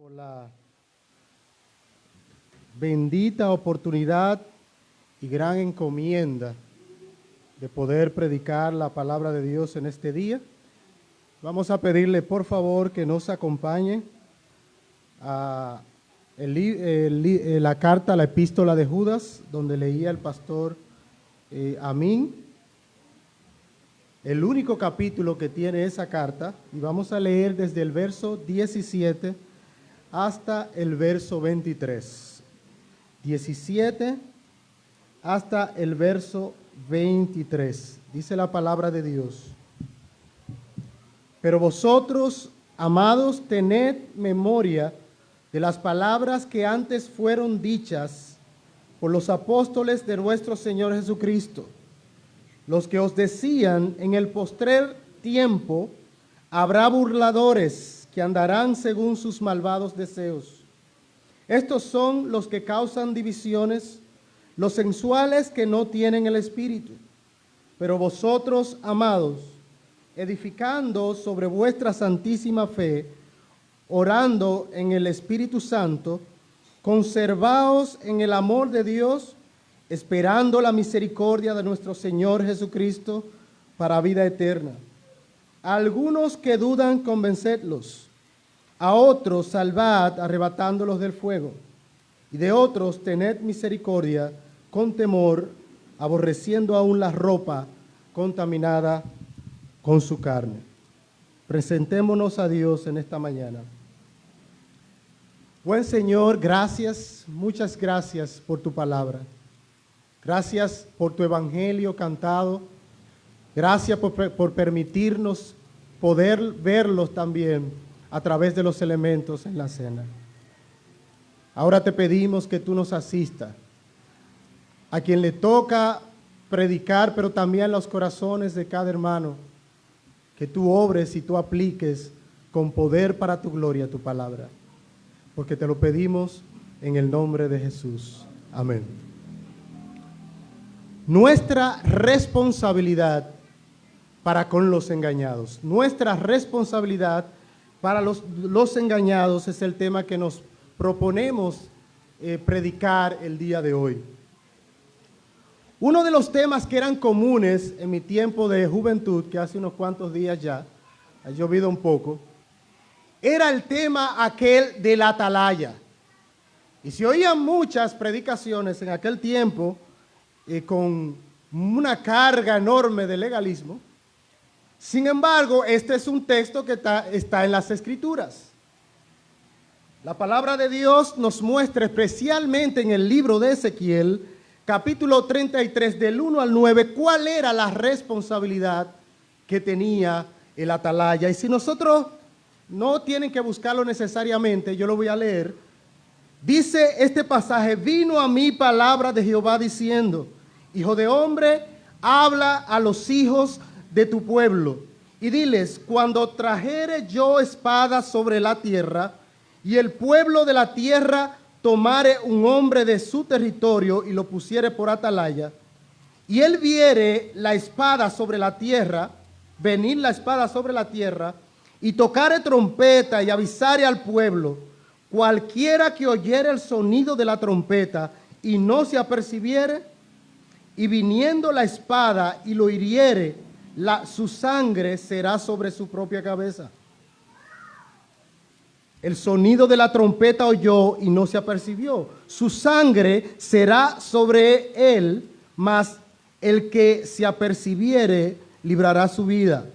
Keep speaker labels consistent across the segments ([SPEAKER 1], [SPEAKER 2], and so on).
[SPEAKER 1] por la bendita oportunidad y gran encomienda de poder predicar la palabra de Dios en este día. Vamos a pedirle por favor que nos acompañe a la carta, la epístola de Judas, donde leía el pastor Amín, el único capítulo que tiene esa carta, y vamos a leer desde el verso 17 hasta el verso 23. 17 hasta el verso 23. Dice la palabra de Dios: Pero vosotros, amados, tened memoria de las palabras que antes fueron dichas por los apóstoles de nuestro Señor Jesucristo, los que os decían: en el postrer tiempo habrá burladores que andarán según sus malvados deseos. Estos son los que causan divisiones, los sensuales que no tienen el espíritu. Pero vosotros, amados, edificando sobre vuestra santísima fe, orando en el Espíritu Santo, conservaos en el amor de Dios, esperando la misericordia de nuestro Señor Jesucristo para vida eterna. A algunos que dudan, convencedlos; a otros salvad, arrebatándolos del fuego; y de otros tened misericordia con temor, aborreciendo aún la ropa contaminada con su carne. Presentémonos a Dios en esta mañana. Buen Señor, gracias, muchas gracias por tu palabra. Gracias por tu evangelio cantado. Gracias por permitirnos poder verlos también a través de los elementos en la cena. Ahora te pedimos que tú nos asistas, a quien le toca predicar, pero también los corazones de cada hermano, que tú obres y tú apliques con poder para tu gloria tu palabra, porque te lo pedimos en el nombre de Jesús. Amén. Nuestra responsabilidad para con los engañados. Nuestra responsabilidad para los engañados es el tema que nos proponemos predicar el día de hoy. Uno de los temas que eran comunes en mi tiempo de juventud, que hace unos cuantos días ya, ha llovido un poco, era el tema aquel de la atalaya. Y se oían muchas predicaciones en aquel tiempo con una carga enorme de legalismo. Sin embargo, este es un texto que está en las Escrituras. La palabra de Dios nos muestra especialmente en el libro de Ezequiel, capítulo 33, del 1 al 9, cuál era la responsabilidad que tenía el atalaya. Y si nosotros no tienen que buscarlo necesariamente, yo lo voy a leer. Dice este pasaje: vino a mí palabra de Jehová diciendo: Hijo de hombre, habla a los hijos de tu pueblo y diles: cuando trajere yo espada sobre la tierra, y el pueblo de la tierra tomare un hombre de su territorio y lo pusiere por atalaya, y él viere la espada sobre la tierra, venir la espada sobre la tierra, y tocare trompeta y avisare al pueblo, cualquiera que oyere el sonido de la trompeta y no se apercibiere, y viniendo la espada y lo hiriere, su sangre será sobre su propia cabeza. El sonido de la trompeta oyó y no se apercibió. Su sangre será sobre él, mas el que se apercibiere librará su vida.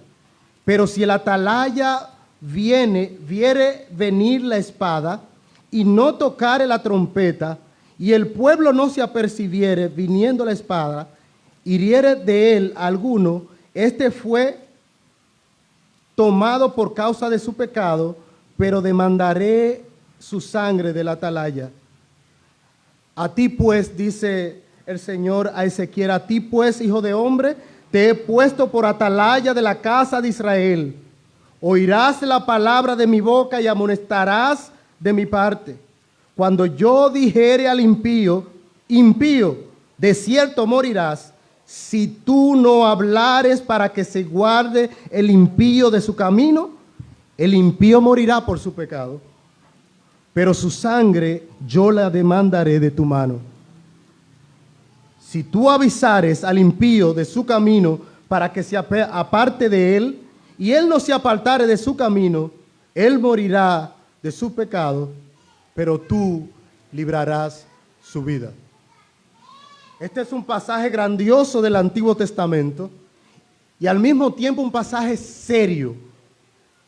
[SPEAKER 1] Pero si el atalaya viere venir la espada y no tocare la trompeta, y el pueblo no se apercibiere viniendo la espada, hiriere de él alguno, este fue tomado por causa de su pecado, pero demandaré su sangre del atalaya. A ti pues, dice el Señor a Ezequiel, a ti pues, hijo de hombre, te he puesto por atalaya de la casa de Israel. Oirás la palabra de mi boca y amonestarás de mi parte. Cuando yo dijere al impío: impío, de cierto morirás, si tú no hablares para que se guarde el impío de su camino, el impío morirá por su pecado. pero su sangre yo la demandaré de tu mano. Si tú avisares al impío de su camino para que se aparte de él, y él no se apartare de su camino, él morirá de su pecado, pero tú librarás su vida. Este es un pasaje grandioso del Antiguo Testamento y al mismo tiempo un pasaje serio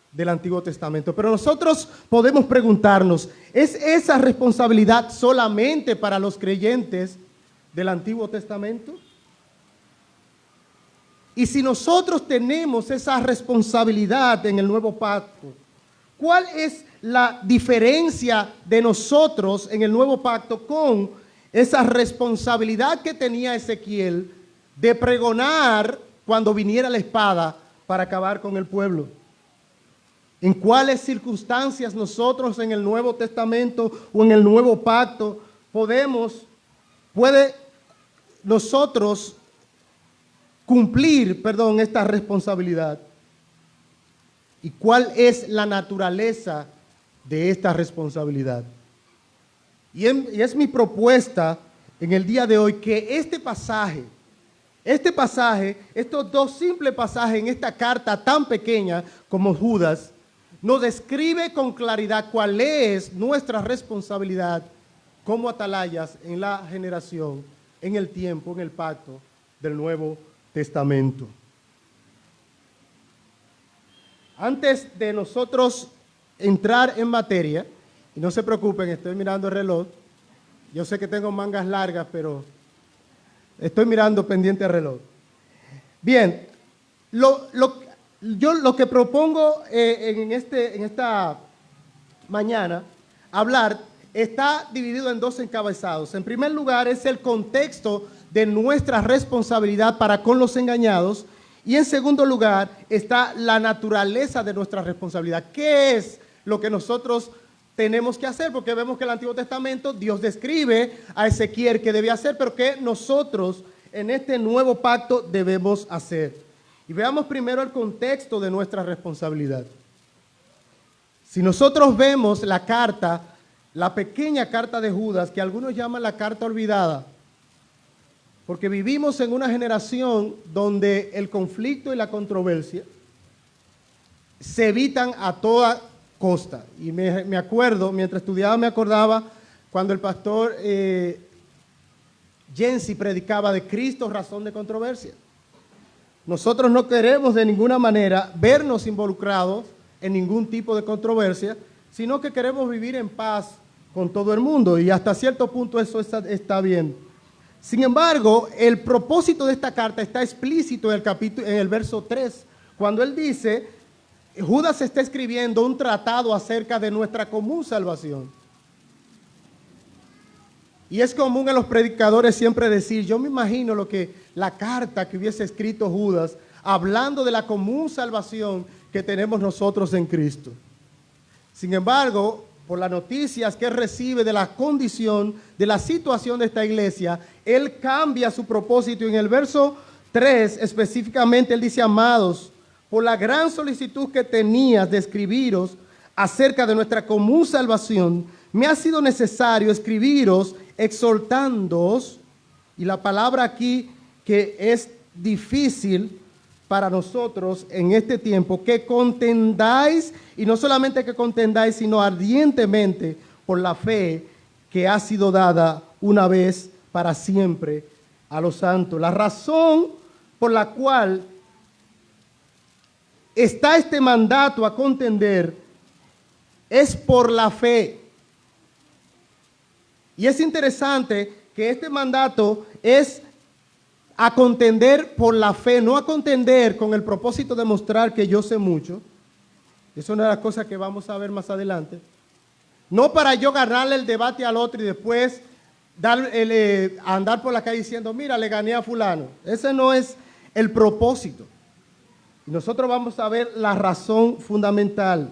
[SPEAKER 1] del Antiguo Testamento. Pero nosotros podemos preguntarnos, ¿es esa responsabilidad solamente para los creyentes del Antiguo Testamento? Y si nosotros tenemos esa responsabilidad en el Nuevo Pacto, ¿cuál es la diferencia de nosotros en el Nuevo Pacto con esa responsabilidad que tenía Ezequiel de pregonar cuando viniera la espada para acabar con el pueblo? ¿En cuáles circunstancias nosotros en el Nuevo Testamento o en el Nuevo Pacto puede nosotros cumplir, esta responsabilidad? ¿Y cuál es la naturaleza de esta responsabilidad? Y es mi propuesta en el día de hoy que estos dos simples pasajes en esta carta tan pequeña como Judas, nos describe con claridad cuál es nuestra responsabilidad como atalayas en la generación, en el tiempo, en el pacto del Nuevo Testamento. Antes de nosotros entrar en materia, y no se preocupen, estoy mirando el reloj, yo sé que tengo mangas largas, pero estoy mirando pendiente al reloj. Bien, yo lo que propongo en esta mañana hablar está dividido en dos encabezados. En primer lugar es el contexto de nuestra responsabilidad para con los engañados, y en segundo lugar está la naturaleza de nuestra responsabilidad. ¿Qué es lo que nosotros tenemos que hacer? Porque vemos que en el Antiguo Testamento Dios describe a Ezequiel qué debía hacer, pero que nosotros en este nuevo pacto debemos hacer. Y veamos primero el contexto de nuestra responsabilidad. Si nosotros vemos la carta, la pequeña carta de Judas, que algunos llaman la carta olvidada, porque vivimos en una generación donde el conflicto y la controversia se evitan a toda costa. Y me acuerdo, mientras estudiaba me acordaba cuando el pastor Jensi predicaba de Cristo, razón de controversia. Nosotros no queremos de ninguna manera vernos involucrados en ningún tipo de controversia, sino que queremos vivir en paz con todo el mundo, y hasta cierto punto eso está bien. Sin embargo, el propósito de esta carta está explícito en el verso 3, cuando él dice, Judas está escribiendo un tratado acerca de nuestra común salvación. Y es común en los predicadores siempre decir, yo me imagino la carta que hubiese escrito Judas, hablando de la común salvación que tenemos nosotros en Cristo. Sin embargo, por las noticias que él recibe de la condición, de la situación de esta iglesia, él cambia su propósito. Y en el verso 3 específicamente él dice, amados, por la gran solicitud que tenías de escribiros acerca de nuestra común salvación, me ha sido necesario escribiros exhortándoos, y la palabra aquí que es difícil para nosotros en este tiempo, que contendáis, y no solamente que contendáis, sino ardientemente por la fe que ha sido dada una vez para siempre a los santos. La razón por la cual está este mandato a contender es por la fe. Y es interesante que este mandato es a contender por la fe, no a contender con el propósito de mostrar que yo sé mucho. Eso es una de las cosas que vamos a ver más adelante. No para yo ganarle el debate al otro y después andar por la calle diciendo, mira, le gané a fulano. Ese no es el propósito. Y nosotros vamos a ver la razón fundamental.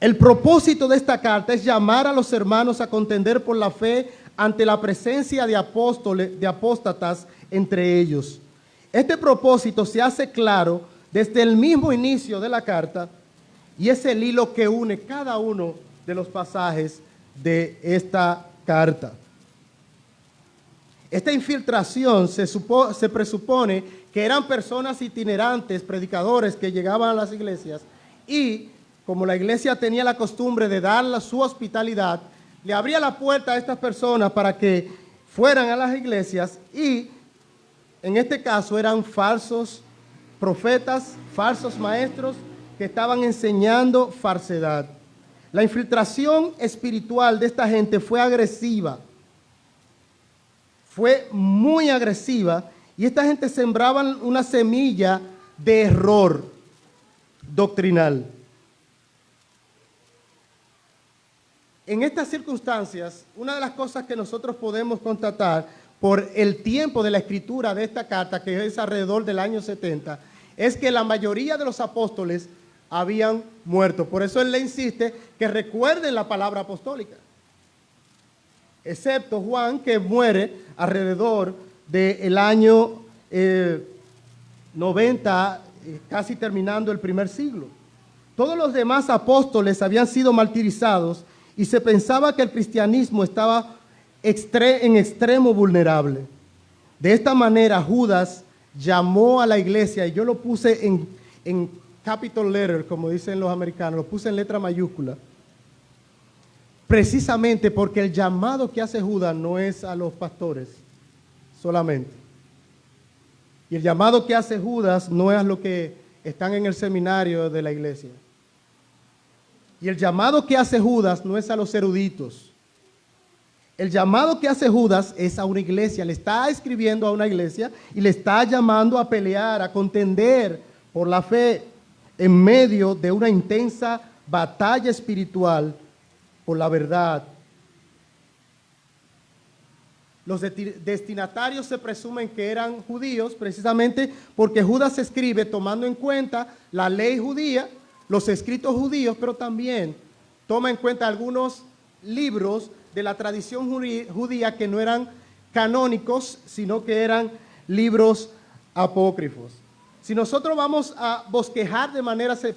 [SPEAKER 1] El propósito de esta carta es llamar a los hermanos a contender por la fe ante la presencia de apóstatas entre ellos. Este propósito se hace claro desde el mismo inicio de la carta, Y es el hilo que une cada uno de los pasajes de esta carta. Esta infiltración se presupone que eran personas itinerantes, predicadores que llegaban a las iglesias y como la iglesia tenía la costumbre de dar su hospitalidad, le abría la puerta a estas personas para que fueran a las iglesias y en este caso eran falsos profetas, falsos maestros que estaban enseñando falsedad. La infiltración espiritual de esta gente fue agresiva, fue muy agresiva y esta gente sembraba una semilla de error doctrinal. En estas circunstancias, una de las cosas que nosotros podemos constatar por el tiempo de la escritura de esta carta, que es alrededor del año 70, es que la mayoría de los apóstoles habían muerto. Por eso él le insiste que recuerden la palabra apostólica. Excepto Juan, que muere alrededor del año 90, casi terminando el primer siglo. Todos los demás apóstoles habían sido martirizados y se pensaba que el cristianismo estaba en extremo vulnerable. De esta manera Judas llamó a la iglesia, y yo lo puse en capital letter, como dicen los americanos, lo puse en letra mayúscula, precisamente porque el llamado que hace Judas no es a los pastores solamente. Y el llamado que hace Judas no es a los que están en el seminario de la iglesia. Y el llamado que hace Judas no es a los eruditos. El llamado que hace Judas es a una iglesia. Le está escribiendo a una iglesia y le está llamando a pelear, a contender por la fe en medio de una intensa batalla espiritual por la verdad. Los destinatarios se presumen que eran judíos precisamente porque Judas escribe tomando en cuenta la ley judía, los escritos judíos, pero también toma en cuenta algunos libros de la tradición judía que no eran canónicos, sino que eran libros apócrifos. Si nosotros vamos a bosquejar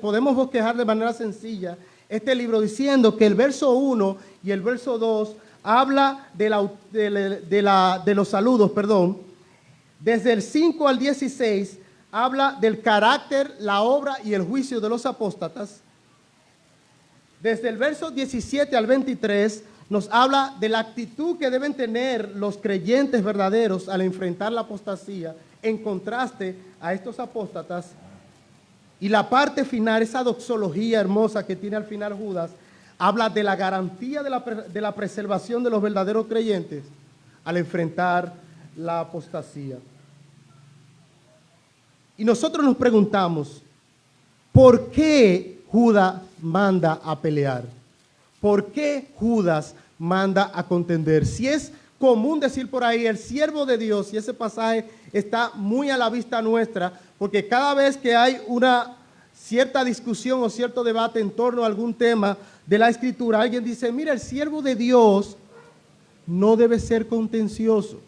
[SPEAKER 1] podemos bosquejar de manera sencilla este libro diciendo que el verso 1 y el verso 2 habla de los saludos, desde el 5 al 16 habla del carácter, la obra y el juicio de los apóstatas. Desde el verso 17 al 23 nos habla de la actitud que deben tener los creyentes verdaderos al enfrentar la apostasía en contraste a estos apóstatas. Y la parte final, esa doxología hermosa que tiene al final Judas, habla de la garantía de la preservación de los verdaderos creyentes al enfrentar la apostasía. Y nosotros nos preguntamos, ¿por qué Judas manda a pelear? ¿Por qué Judas manda a contender? Si es común decir por ahí, el siervo de Dios, y ese pasaje está muy a la vista nuestra, porque cada vez que hay una cierta discusión o cierto debate en torno a algún tema de la Escritura, alguien dice, mira, el siervo de Dios no debe ser contencioso.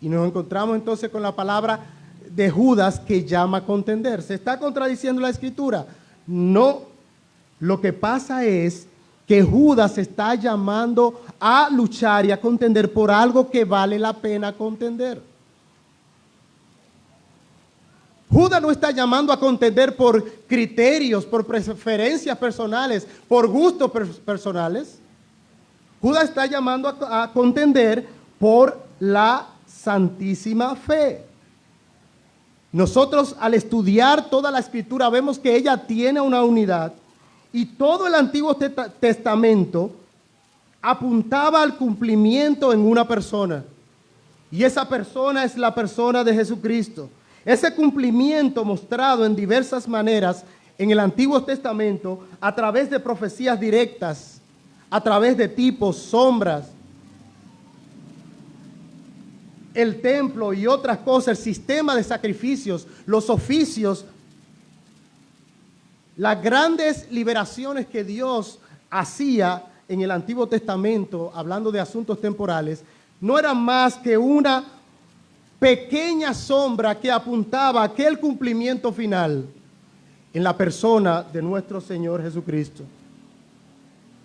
[SPEAKER 1] Y nos encontramos entonces con la palabra de Judas que llama a contender. ¿Se está contradiciendo la Escritura? No. Lo que pasa es que Judas está llamando a luchar y a contender por algo que vale la pena contender. Judas no está llamando a contender por criterios, por preferencias personales, por gustos personales. Judas está llamando a contender por la santísima fe. Nosotros al estudiar toda la Escritura vemos que ella tiene una unidad y todo el Antiguo Testamento apuntaba al cumplimiento en una persona. Y esa persona es la persona de Jesucristo. Ese cumplimiento mostrado en diversas maneras en el Antiguo Testamento a través de profecías directas, a través de tipos, sombras, el templo y otras cosas, el sistema de sacrificios, los oficios, las grandes liberaciones que Dios hacía en el Antiguo Testamento, hablando de asuntos temporales, no eran más que una pequeña sombra que apuntaba a aquel cumplimiento final. en la persona de nuestro Señor Jesucristo.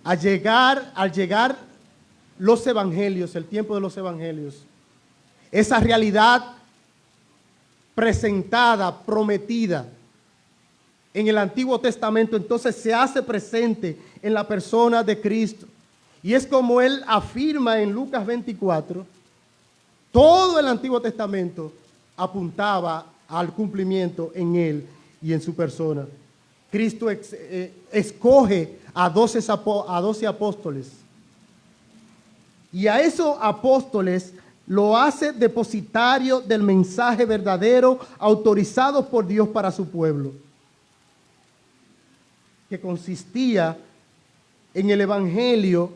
[SPEAKER 1] Al llegar los evangelios, el tiempo de los evangelios, esa realidad presentada, prometida en el Antiguo Testamento, entonces se hace presente en la persona de Cristo. Y es como él afirma en Lucas 24, todo el Antiguo Testamento apuntaba al cumplimiento en él y en su persona. Cristo escoge a 12 apóstoles. Y a esos apóstoles lo hace depositario del mensaje verdadero autorizado por Dios para su pueblo, que consistía en el evangelio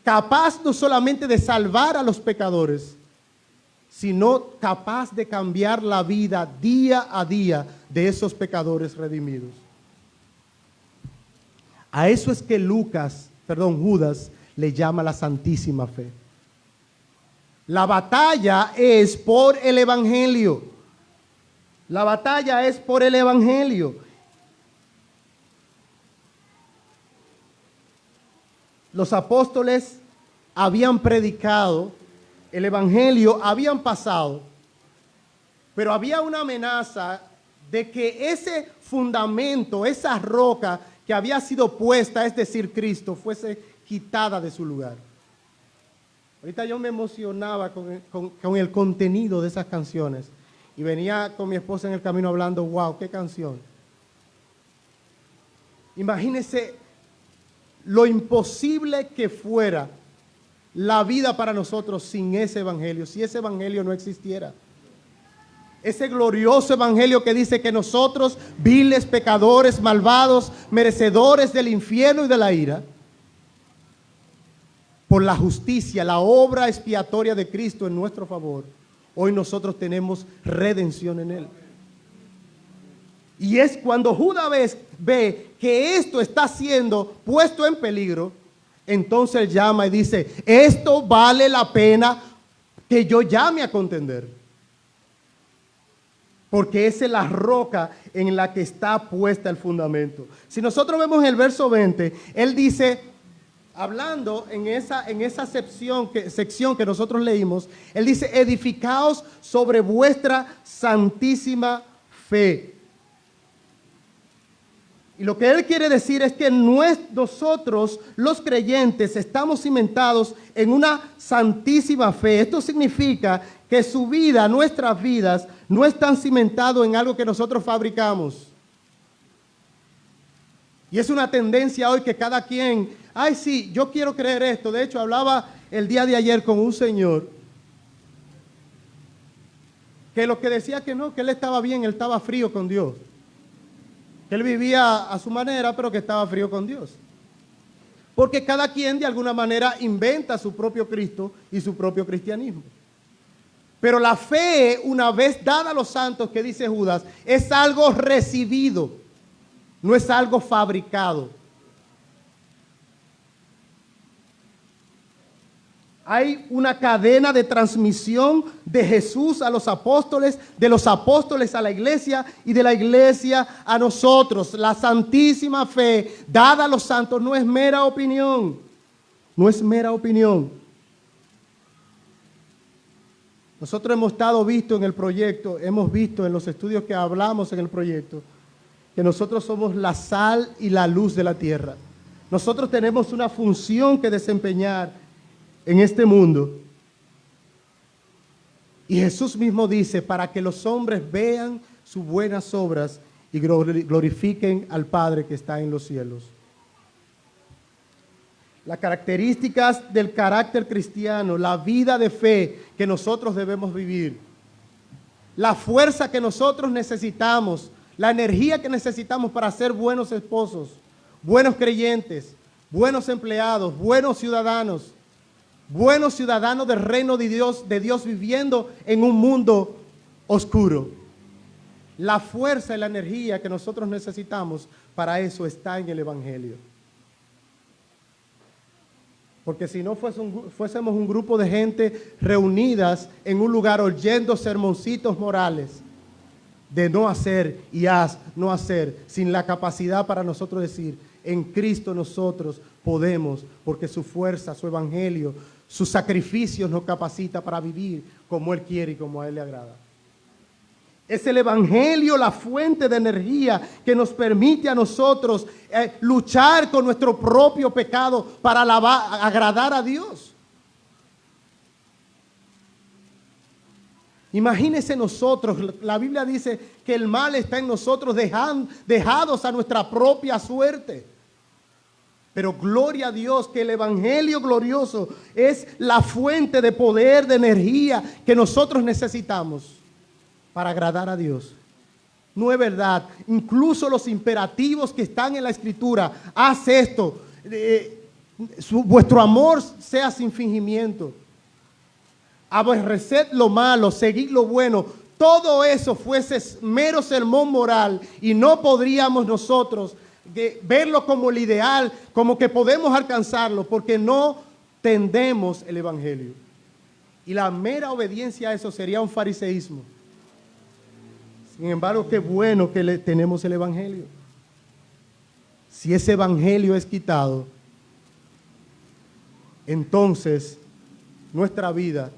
[SPEAKER 1] capaz no solamente de salvar a los pecadores, sino capaz de cambiar la vida día a día de esos pecadores redimidos. A eso es que Judas le llama la santísima fe. La batalla es por el evangelio. La batalla es por el evangelio. Los apóstoles habían predicado, el evangelio habían pasado, pero había una amenaza de que ese fundamento, esa roca que había sido puesta, es decir, Cristo, fuese quitada de su lugar. Ahorita yo me emocionaba con el contenido de esas canciones y venía con mi esposa en el camino hablando, wow, qué canción. Imagínense lo imposible que fuera la vida para nosotros sin ese evangelio, si ese evangelio no existiera. Ese glorioso evangelio que dice que nosotros, viles, pecadores, malvados, merecedores del infierno y de la ira, por la justicia, la obra expiatoria de Cristo en nuestro favor, hoy nosotros tenemos redención en él. Y es cuando Judas ve que esto está siendo puesto en peligro, entonces él llama y dice, esto vale la pena que yo llame a contender. Porque esa es la roca en la que está puesta el fundamento. Si nosotros vemos el verso 20, él dice, hablando en esa sección que nosotros leímos, él dice, edificaos sobre vuestra santísima fe. Y lo que él quiere decir es que nosotros, los creyentes, estamos cimentados en una santísima fe. Esto significa que su vida, nuestras vidas, no están cimentados en algo que nosotros fabricamos. Y es una tendencia hoy que cada quien, ay sí, yo quiero creer esto. De hecho, hablaba el día de ayer con un señor que lo que decía que no, que él estaba bien, él estaba frío con Dios. Que él vivía a su manera, pero que estaba frío con Dios. Porque cada quien de alguna manera inventa su propio Cristo y su propio cristianismo. Pero la fe, una vez dada a los santos, que dice Judas, es algo recibido, no es algo fabricado. Hay una cadena de transmisión de Jesús a los apóstoles, de los apóstoles a la iglesia y de la iglesia a nosotros. La santísima fe dada a los santos no es mera opinión, no es mera opinión. Nosotros hemos visto en el proyecto, hemos visto en los estudios que hablamos en el proyecto, que nosotros somos la sal y la luz de la tierra. Nosotros tenemos una función que desempeñar en este mundo. Y Jesús mismo dice, para que los hombres vean sus buenas obras y glorifiquen al Padre que está en los cielos. Las características del carácter cristiano, la vida de fe que nosotros debemos vivir, la fuerza que nosotros necesitamos, la energía que necesitamos para ser buenos esposos, buenos creyentes, buenos empleados, buenos ciudadanos del reino de Dios viviendo en un mundo oscuro. La fuerza y la energía que nosotros necesitamos para eso está en el evangelio. Porque si no fuésemos un grupo de gente reunidas en un lugar oyendo sermoncitos morales, de no hacer y no hacer, sin la capacidad para nosotros decir, en Cristo nosotros podemos, porque su fuerza, su evangelio, sus sacrificios nos capacita para vivir como Él quiere y como a Él le agrada. Es el evangelio la fuente de energía que nos permite a nosotros luchar con nuestro propio pecado para agradar a Dios. Imagínense nosotros, la Biblia dice que el mal está en nosotros dejados a nuestra propia suerte. Pero gloria a Dios que el evangelio glorioso es la fuente de poder, de energía que nosotros necesitamos para agradar a Dios. No es verdad. Incluso los imperativos que están en la Escritura, haz esto, vuestro amor sea sin fingimiento. Aborreced lo malo, seguid lo bueno. Todo eso fuese mero sermón moral y no podríamos nosotros verlo como el ideal, como que podemos alcanzarlo, porque no tendemos el evangelio. Y la mera obediencia a eso sería un fariseísmo. Sin embargo, qué bueno que tenemos el evangelio. Si ese evangelio es quitado, entonces nuestra vida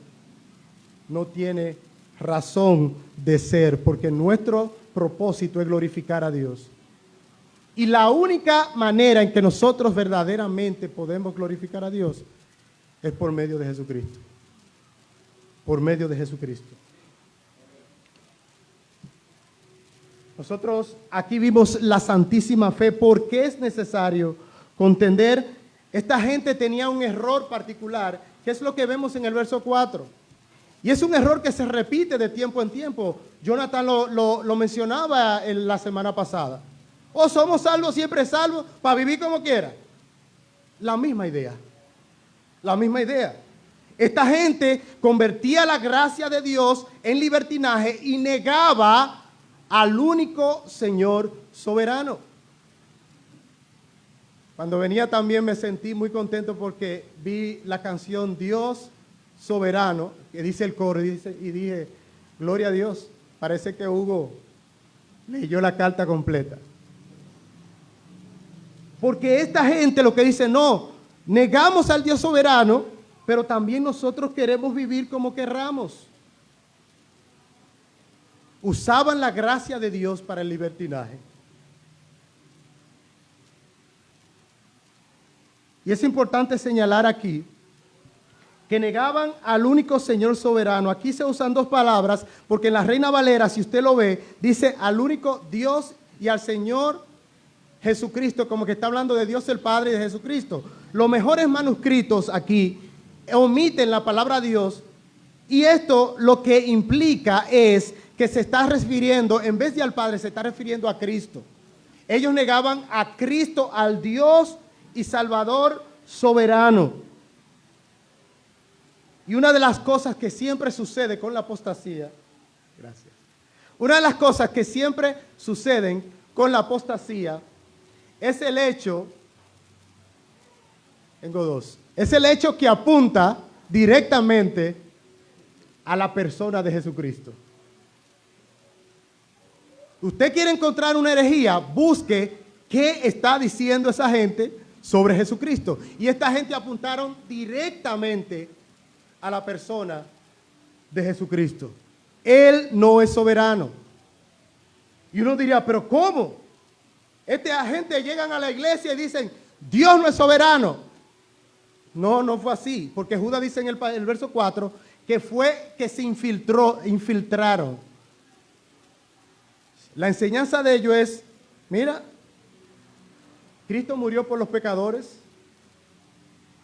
[SPEAKER 1] no tiene razón de ser, porque nuestro propósito es glorificar a Dios. Y la única manera en que nosotros verdaderamente podemos glorificar a Dios es por medio de Jesucristo. Por medio de Jesucristo. Nosotros aquí vimos la santísima fe. ¿Por qué es necesario contender? Esta gente tenía un error particular, que es lo que vemos en el verso 4. Y es un error que se repite de tiempo en tiempo. Jonathan lo mencionaba en la semana pasada. O somos salvos, siempre salvos, para vivir como quiera. La misma idea. La misma idea. Esta gente convertía la gracia de Dios en libertinaje y negaba al único Señor soberano. Cuando venía también me sentí muy contento porque vi la canción Dios Soberano, que dice el coro, y dije, gloria a Dios. Parece que Hugo leyó la carta completa. Porque esta gente lo que dice, no, negamos al Dios soberano, pero también nosotros queremos vivir como querramos. Usaban la gracia de Dios para el libertinaje. Y es importante señalar aquí que negaban al único Señor soberano. Aquí se usan dos palabras, porque en la Reina Valera, si usted lo ve, dice al único Dios y al Señor Jesucristo, como que está hablando de Dios el Padre y de Jesucristo. Los mejores manuscritos aquí omiten la palabra Dios, y esto lo que implica es que se está refiriendo, en vez de al Padre, se está refiriendo a Cristo. Ellos negaban a Cristo, al Dios y Salvador soberano. Y una de las cosas que siempre sucede con la apostasía, gracias. Una de las cosas que siempre suceden con la apostasía es el hecho, tengo dos, es el hecho que apunta directamente a la persona de Jesucristo. Usted quiere encontrar una herejía, busque qué está diciendo esa gente sobre Jesucristo. Y esta gente apuntaron directamente a la persona de Jesucristo. Él no es soberano. Y uno diría, ¿pero cómo? Esta gente llegan a la iglesia y dicen, Dios no es soberano. No, no fue así. Porque Judas dice en el verso 4 que fue que se infiltraron. La enseñanza de ello es, mira, Cristo murió por los pecadores.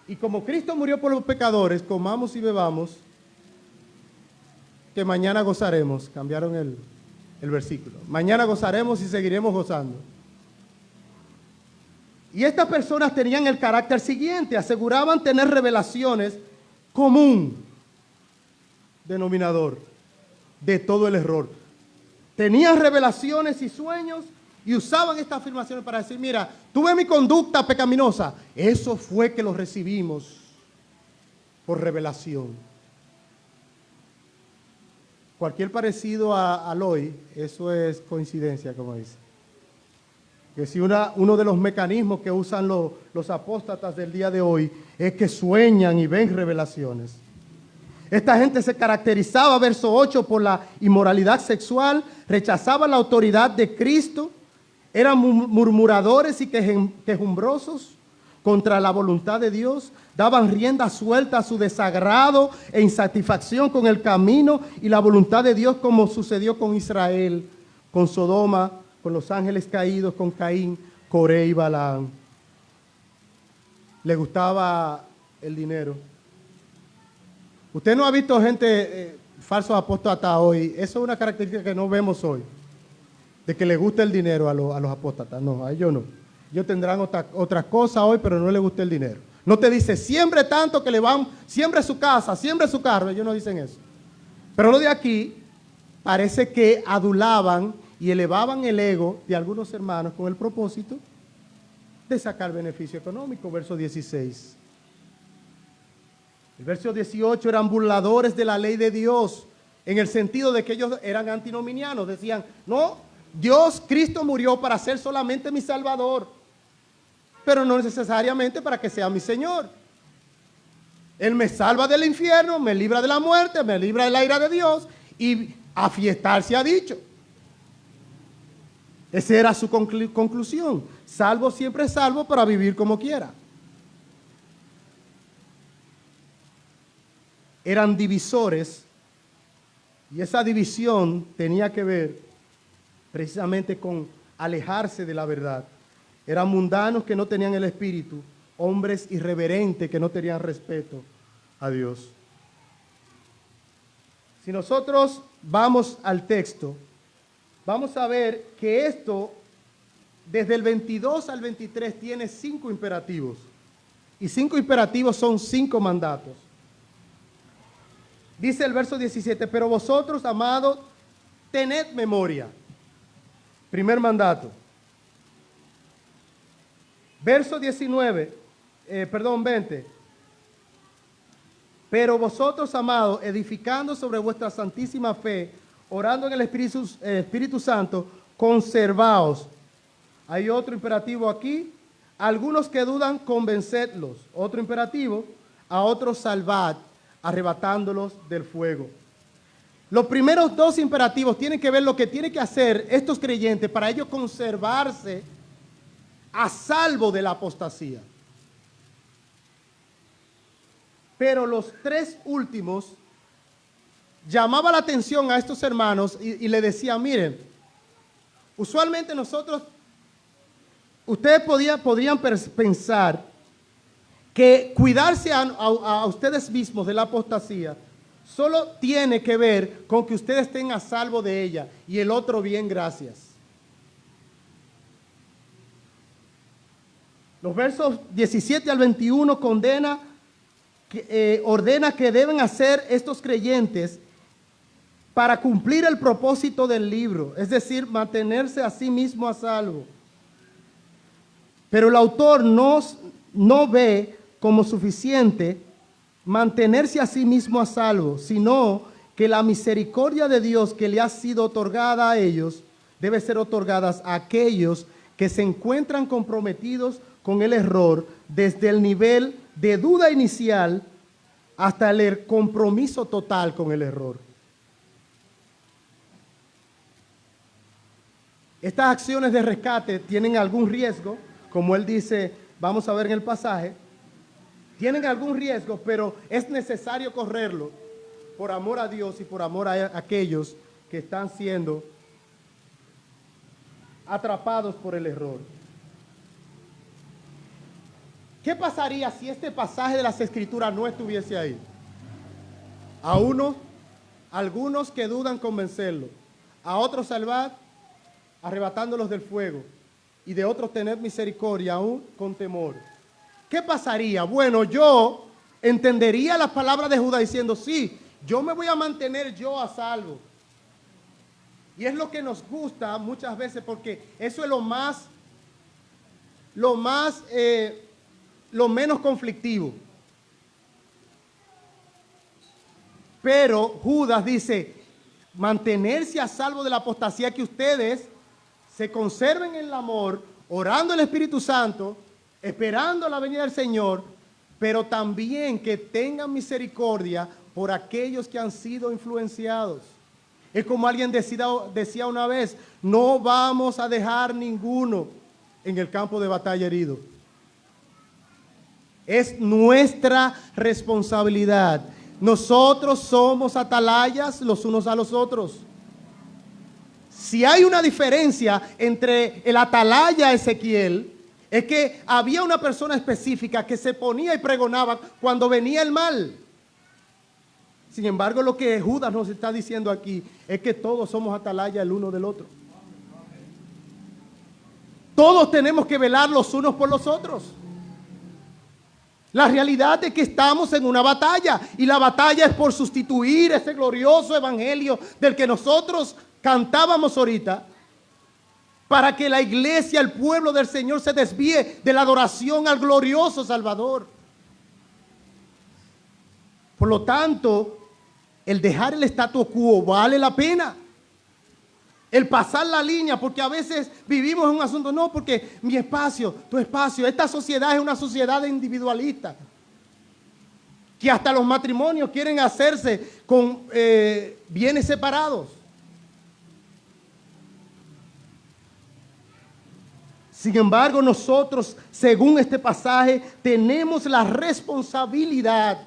[SPEAKER 1] Y como Cristo murió por los pecadores, comamos y bebamos, que mañana gozaremos. Cambiaron el versículo. Mañana gozaremos y seguiremos gozando. Y estas personas tenían el carácter siguiente, aseguraban tener revelaciones común denominador de todo el error. Tenían revelaciones y sueños y usaban estas afirmaciones para decir, mira, tuve mi conducta pecaminosa. Eso fue que lo recibimos. por revelación. cualquier parecido al hoy, eso es coincidencia, como dice. Que si uno de los mecanismos que usan los apóstatas del día de hoy es que sueñan y ven revelaciones. Esta gente se caracterizaba, verso 8, por la inmoralidad sexual, rechazaba la autoridad de Cristo, eran murmuradores y quejumbrosos contra la voluntad de Dios, daban rienda suelta a su desagrado e insatisfacción con el camino y la voluntad de Dios, como sucedió con Israel, con Sodoma, con los ángeles caídos, con Caín, Coré y Balaam. Le gustaba el dinero. Usted no ha visto gente, falsos apóstotas hasta hoy. Eso es una característica que no vemos hoy, de que le gusta el dinero a los apóstatas. No, a ellos no. Ellos tendrán otras cosas hoy, pero no les gusta el dinero. No te dice, siembre tanto que siembre su casa, siembre su carro. Ellos no dicen eso. Pero lo de aquí parece que adulaban y elevaban el ego de algunos hermanos con el propósito de sacar beneficio económico. Verso 16. El verso 18, eran burladores de la ley de Dios, en el sentido de que ellos eran antinominianos. Decían, no, Dios, Cristo murió para ser solamente mi Salvador, pero no necesariamente para que sea mi Señor. Él me salva del infierno, me libra de la muerte, me libra de la ira de Dios, y a fiestar se ha dicho. Esa era su conclusión. Salvo siempre salvo para vivir como quiera. Eran divisores, y esa división tenía que ver precisamente con alejarse de la verdad. Eran mundanos que no tenían el espíritu, hombres irreverentes que no tenían respeto a Dios. Si nosotros vamos al texto, vamos a ver que esto, desde el 22 al 23, tiene 5 imperativos. Y 5 imperativos son 5 mandatos. Dice el verso 17, pero vosotros, amados, tened memoria. Primer mandato. Verso 20. Pero vosotros, amados, edificando sobre vuestra santísima fe, orando en el Espíritu Santo, conservaos. Hay otro imperativo aquí. Algunos que dudan, convencedlos. Otro imperativo. A otros salvad, arrebatándolos del fuego. Los primeros 2 imperativos tienen que ver lo que tienen que hacer estos creyentes para ellos conservarse a salvo de la apostasía. Pero los 3 últimos llamaba la atención a estos hermanos y le decía, miren, usualmente ustedes podrían pensar que cuidarse a ustedes mismos de la apostasía solo tiene que ver con que ustedes estén a salvo de ella y el otro bien, gracias. Los versos 17 al 21 ordena que deben hacer estos creyentes para cumplir el propósito del libro, es decir, mantenerse a sí mismo a salvo. Pero el autor no ve como suficiente mantenerse a sí mismo a salvo, sino que la misericordia de Dios que le ha sido otorgada a ellos debe ser otorgada a aquellos que se encuentran comprometidos con el error desde el nivel de duda inicial hasta el compromiso total con el error. Estas acciones de rescate tienen algún riesgo, como él dice, vamos a ver en el pasaje, tienen algún riesgo, pero es necesario correrlo por amor a Dios y por amor a aquellos que están siendo atrapados por el error. ¿Qué pasaría si este pasaje de las Escrituras no estuviese ahí? Algunos que dudan convencerlo, a otros salvar, arrebatándolos del fuego, y de otros tener misericordia aún con temor. ¿Qué pasaría? Bueno, yo entendería las palabras de Judas diciendo, sí, yo me voy a mantener yo a salvo. Y es lo que nos gusta muchas veces porque eso es lo menos conflictivo. Pero Judas dice, mantenerse a salvo de la apostasía, que ustedes se conserven en el amor, orando al Espíritu Santo, esperando la venida del Señor, pero también que tengan misericordia por aquellos que han sido influenciados. Es como alguien decía una vez, no vamos a dejar ninguno en el campo de batalla herido. Es nuestra responsabilidad. Nosotros somos atalayas los unos a los otros. Si hay una diferencia entre el atalaya Ezequiel, es que había una persona específica que se ponía y pregonaba cuando venía el mal. Sin embargo, lo que Judas nos está diciendo aquí es que todos somos atalaya el uno del otro. Todos tenemos que velar los unos por los otros. La realidad es que estamos en una batalla, y la batalla es por sustituir ese glorioso evangelio del que nosotros cantábamos ahorita, para que la iglesia, el pueblo del Señor, se desvíe de la adoración al glorioso Salvador. Por lo tanto, el dejar el statu quo vale la pena. El pasar la línea, porque a veces vivimos en un asunto, no, porque mi espacio, tu espacio, esta sociedad es una sociedad individualista, que hasta los matrimonios quieren hacerse con bienes separados. Sin embargo, nosotros, según este pasaje, tenemos la responsabilidad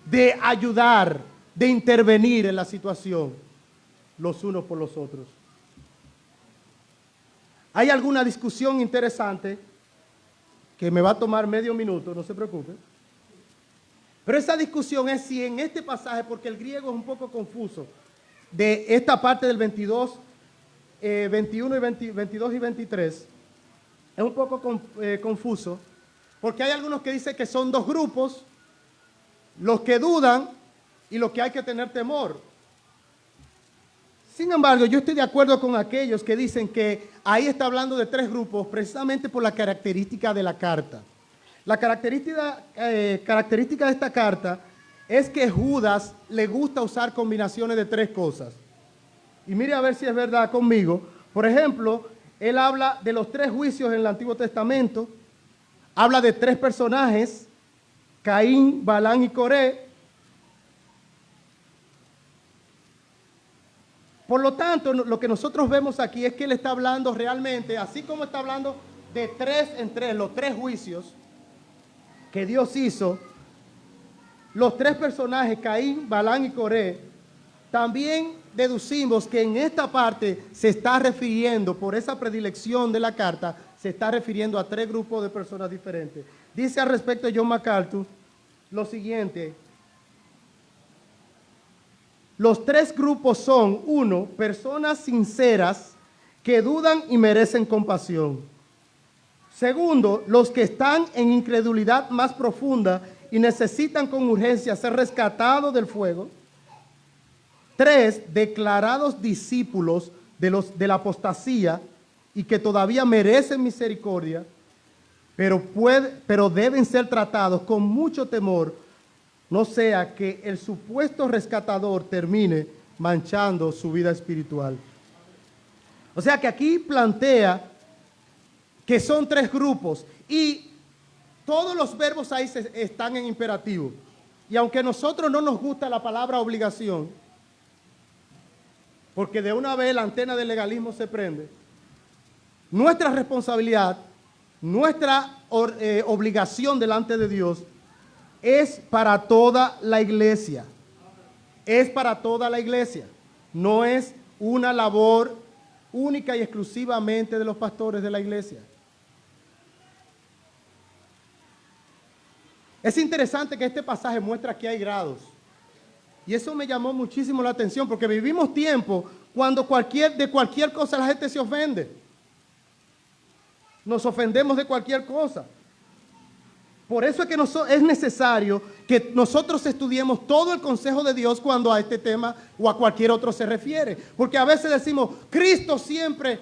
[SPEAKER 1] de ayudar, de intervenir en la situación los unos por los otros. Hay alguna discusión interesante que me va a tomar medio minuto, no se preocupe. Pero esa discusión es si en este pasaje, porque el griego es un poco confuso, de esta parte del 22, 21 y 22 y 23, es un poco confuso, porque hay algunos que dicen que son dos grupos, los que dudan y los que hay que tener temor. Sin embargo, yo estoy de acuerdo con aquellos que dicen que ahí está hablando de tres grupos, precisamente por la característica de la carta. La característica de esta carta es que Judas le gusta usar combinaciones de tres cosas. Y mire a ver si es verdad conmigo. Por ejemplo, él habla de los tres juicios en el Antiguo Testamento, habla de tres personajes, Caín, Balán y Coré. Por lo tanto, lo que nosotros vemos aquí es que él está hablando realmente, así como está hablando de tres en tres, los tres juicios que Dios hizo, los tres personajes, Caín, Balán y Coré, también deducimos que en esta parte se está refiriendo, por esa predilección de la carta, se está refiriendo a tres grupos de personas diferentes. Dice al respecto John MacArthur lo siguiente: los tres grupos son, uno, personas sinceras que dudan y merecen compasión. Segundo, los que están en incredulidad más profunda y necesitan con urgencia ser rescatados del fuego. Tres, declarados discípulos de la apostasía y que todavía merecen misericordia, pero deben ser tratados con mucho temor, no sea que el supuesto rescatador termine manchando su vida espiritual. O sea que aquí plantea que son tres grupos y todos los verbos ahí están en imperativo. Y aunque a nosotros no nos gusta la palabra obligación, porque de una vez la antena del legalismo se prende, nuestra responsabilidad, nuestra obligación delante de Dios es para toda la iglesia. Es para toda la iglesia. No es una labor única y exclusivamente de los pastores de la iglesia. Es interesante que este pasaje muestra que hay grados. Y eso me llamó muchísimo la atención, porque vivimos tiempo cuando de cualquier cosa la gente se ofende. Nos ofendemos de cualquier cosa. Por eso es que es necesario que nosotros estudiemos todo el consejo de Dios cuando a este tema o a cualquier otro se refiere. Porque a veces decimos, Cristo siempre.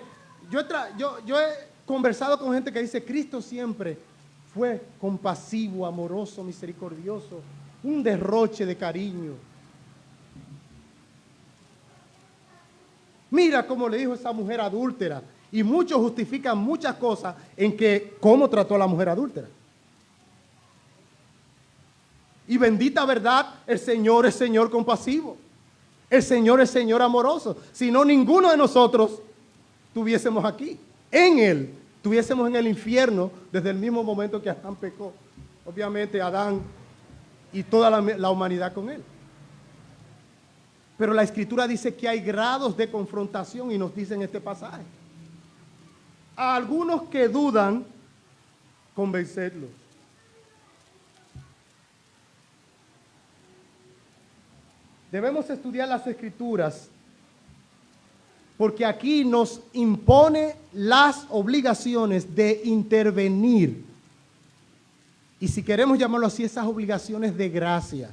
[SPEAKER 1] Yo he conversado con gente que dice, Cristo siempre fue compasivo, amoroso, misericordioso. un derroche de cariño. Mira cómo le dijo esa mujer adúltera. Y muchos justifican muchas cosas en que cómo trató a la mujer adúltera. Y bendita verdad, el Señor es Señor compasivo. El Señor es Señor amoroso. Si no, ninguno de nosotros estuviésemos aquí. En Él, estuviésemos en el infierno desde el mismo momento que Adán pecó. Obviamente Adán y toda la humanidad con él. Pero la Escritura dice que hay grados de confrontación y nos dice en este pasaje. A algunos que dudan, convencerlos. Debemos estudiar las Escrituras porque aquí nos impone las obligaciones de intervenir. Y si queremos llamarlo así, esas obligaciones de gracia.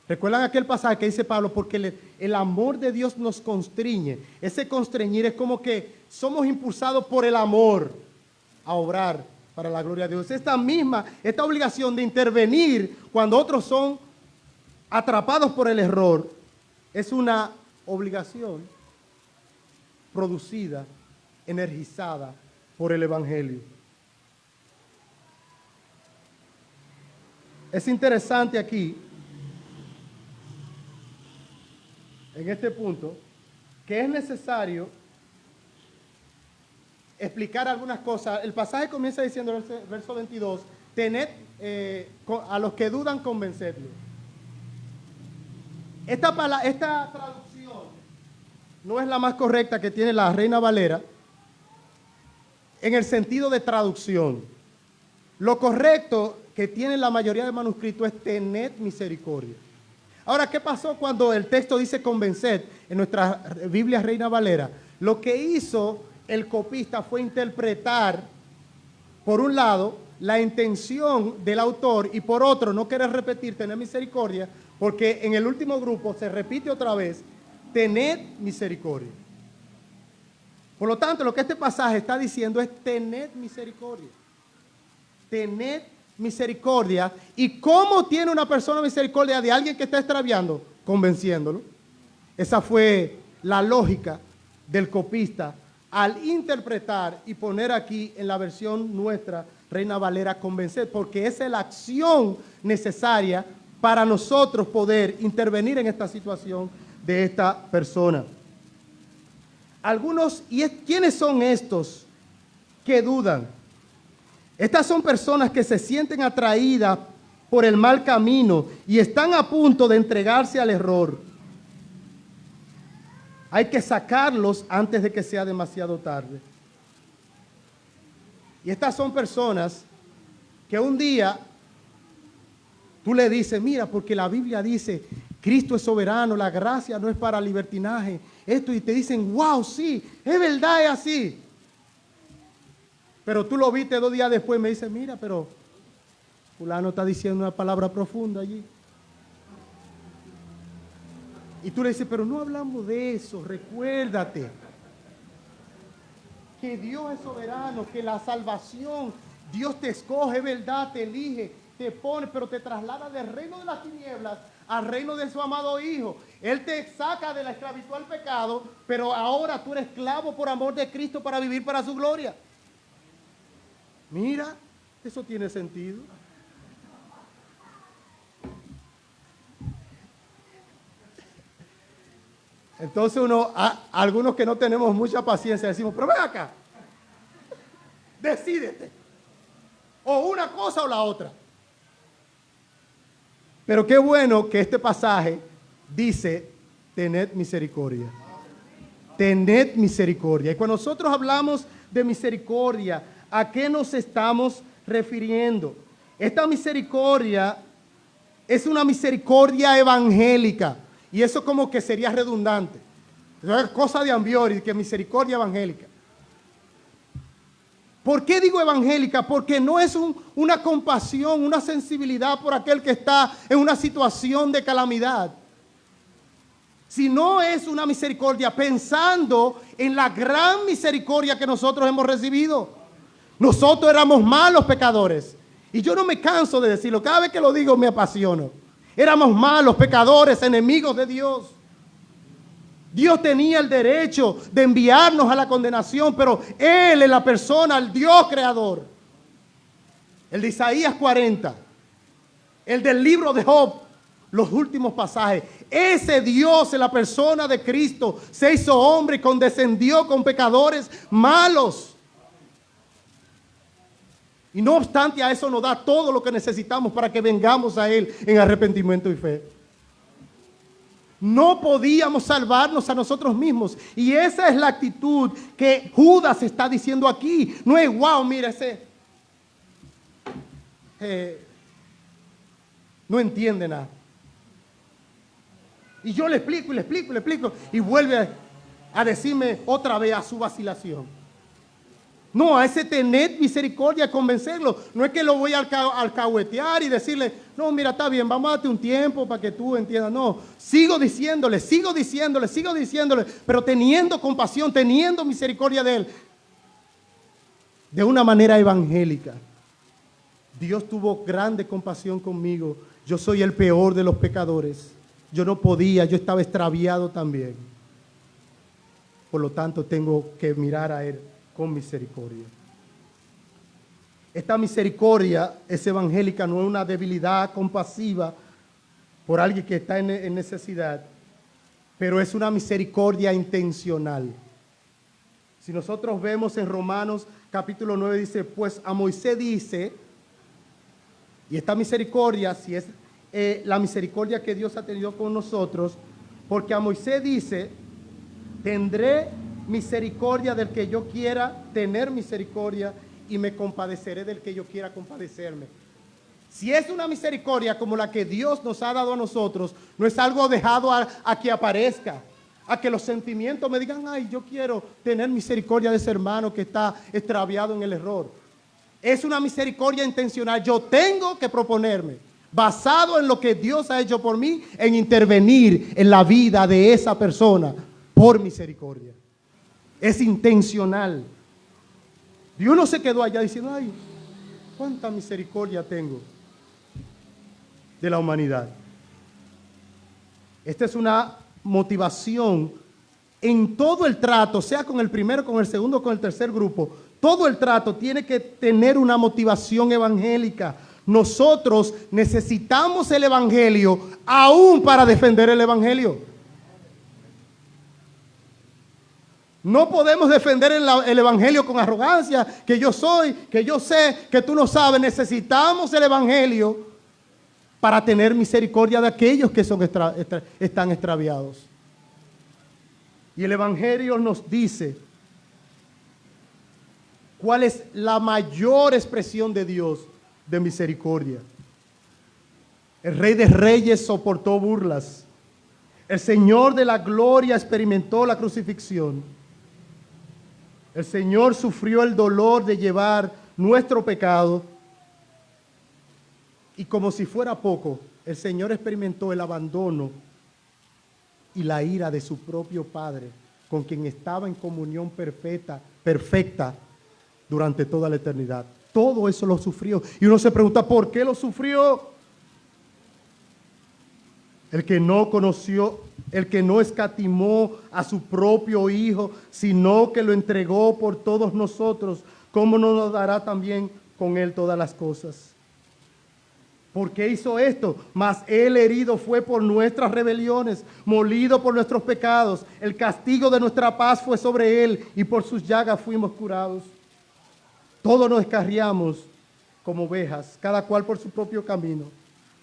[SPEAKER 1] ¿Recuerdan aquel pasaje que dice Pablo? Porque el amor de Dios nos constriñe. Ese constreñir es como que somos impulsados por el amor a obrar para la gloria de Dios. Esta obligación de intervenir cuando otros son atrapados por el error, es una obligación producida, energizada por el Evangelio. Es interesante aquí, en este punto, que es necesario explicar algunas cosas. El pasaje comienza diciendo, en el verso 22, tened a los que dudan, convencedlos. Esta traducción no es la más correcta que tiene la Reina Valera en el sentido de traducción. Lo correcto que tiene la mayoría de manuscritos es tened misericordia. Ahora, ¿qué pasó cuando el texto dice convenced en nuestra Biblia Reina Valera? Lo que hizo el copista fue interpretar, por un lado, la intención del autor y por otro, no querer repetir tener misericordia, porque en el último grupo se repite otra vez, tened misericordia. Por lo tanto, lo que este pasaje está diciendo es tened misericordia. Tened misericordia. ¿Y cómo tiene una persona misericordia de alguien que está extraviando? Convenciéndolo. Esa fue la lógica del copista al interpretar y poner aquí en la versión nuestra, Reina Valera, convencer, porque esa es la acción necesaria para nosotros poder intervenir en esta situación de esta persona. ¿Quiénes son estos que dudan? Estas son personas que se sienten atraídas por el mal camino y están a punto de entregarse al error. Hay que sacarlos antes de que sea demasiado tarde. Y estas son personas que un día tú le dices, mira, porque la Biblia dice, Cristo es soberano, la gracia no es para libertinaje, esto, y te dicen, wow, sí, es verdad, es así. Pero tú lo viste 2 días después y me dices, mira, pero fulano está diciendo una palabra profunda allí. Y tú le dices, pero no hablamos de eso, recuérdate que Dios es soberano, que la salvación, Dios te escoge, es verdad, te elige, te pone, pero te traslada del reino de las tinieblas al reino de su amado Hijo. Él te saca de la esclavitud al pecado, pero ahora tú eres esclavo por amor de Cristo para vivir para su gloria. Mira, eso tiene sentido. Entonces algunos que no tenemos mucha paciencia decimos, pero ven acá, decídete, o una cosa o la otra. Pero qué bueno que este pasaje dice, tened misericordia. Tened misericordia. Y cuando nosotros hablamos de misericordia, ¿a qué nos estamos refiriendo? Esta misericordia es una misericordia evangélica. Y eso como que sería redundante. Es cosa de Ambiori, que misericordia evangélica. ¿Por qué digo evangélica? Porque no es una compasión, una sensibilidad por aquel que está en una situación de calamidad. Sino es una misericordia pensando en la gran misericordia que nosotros hemos recibido. Nosotros éramos malos pecadores Y yo no me canso de decirlo. Cada vez que lo digo me apasiono. Éramos malos, pecadores, enemigos de Dios. Dios tenía el derecho de enviarnos a la condenación, pero Él es la persona, el Dios creador. El de Isaías 40, el del libro de Job, los últimos pasajes. Ese Dios en la persona de Cristo se hizo hombre y condescendió con pecadores malos. Y no obstante a eso nos da todo lo que necesitamos para que vengamos a Él en arrepentimiento y fe. No podíamos salvarnos a nosotros mismos. Y esa es la actitud que Judas está diciendo aquí. No es, wow, mira ese... no entiende nada. Y yo le explico y le explico y le explico. Y vuelve a decirme otra vez a su vacilación. No, a ese tener misericordia, convencerlo. No es que lo voy a alcahuetear y decirle, no, mira, está bien, vamos a darte un tiempo para que tú entiendas. No, sigo diciéndole, pero teniendo compasión, teniendo misericordia de él. De una manera evangélica. Dios tuvo grande compasión conmigo. Yo soy el peor de los pecadores. Yo no podía, yo estaba extraviado también. Por lo tanto, tengo que mirar a Él con misericordia. Esta misericordia es evangélica, no es una debilidad compasiva por alguien que está en necesidad, pero es una misericordia intencional. Si nosotros vemos en Romanos capítulo 9, dice, pues a Moisés dice, y esta misericordia, si es la misericordia que Dios ha tenido con nosotros, porque a Moisés dice, tendré misericordia del que yo quiera tener misericordia y me compadeceré del que yo quiera compadecerme. Si es una misericordia como la que Dios nos ha dado a nosotros, no es algo dejado a que aparezca, a que los sentimientos me digan, ay, yo quiero tener misericordia de ese hermano que está extraviado en el error. Es una misericordia intencional. Yo tengo que proponerme, basado en lo que Dios ha hecho por mí, en intervenir en la vida de esa persona por misericordia. Es intencional. Dios no se quedó allá diciendo, ay, cuánta misericordia tengo de la humanidad. Esta es una motivación en todo el trato, sea con el primero, con el segundo, con el tercer grupo. Todo el trato tiene que tener una motivación evangélica. Nosotros necesitamos el evangelio aún para defender el evangelio. No podemos defender el evangelio con arrogancia, que yo soy, que yo sé, que tú no sabes. Necesitamos el evangelio para tener misericordia de aquellos que están extraviados. Y el evangelio nos dice cuál es la mayor expresión de Dios de misericordia. El Rey de Reyes soportó burlas. El Señor de la gloria experimentó la crucifixión. El Señor sufrió el dolor de llevar nuestro pecado. Y como si fuera poco, el Señor experimentó el abandono y la ira de su propio Padre, con quien estaba en comunión perfecta durante toda la eternidad. Todo eso lo sufrió. Y uno se pregunta, ¿por qué lo sufrió? El que no conoció, el que no escatimó a su propio Hijo, sino que lo entregó por todos nosotros, ¿cómo no nos dará también con Él todas las cosas? ¿Por qué hizo esto? Mas Él herido fue por nuestras rebeliones, molido por nuestros pecados. El castigo de nuestra paz fue sobre Él y por sus llagas fuimos curados. Todos nos descarriamos como ovejas, cada cual por su propio camino.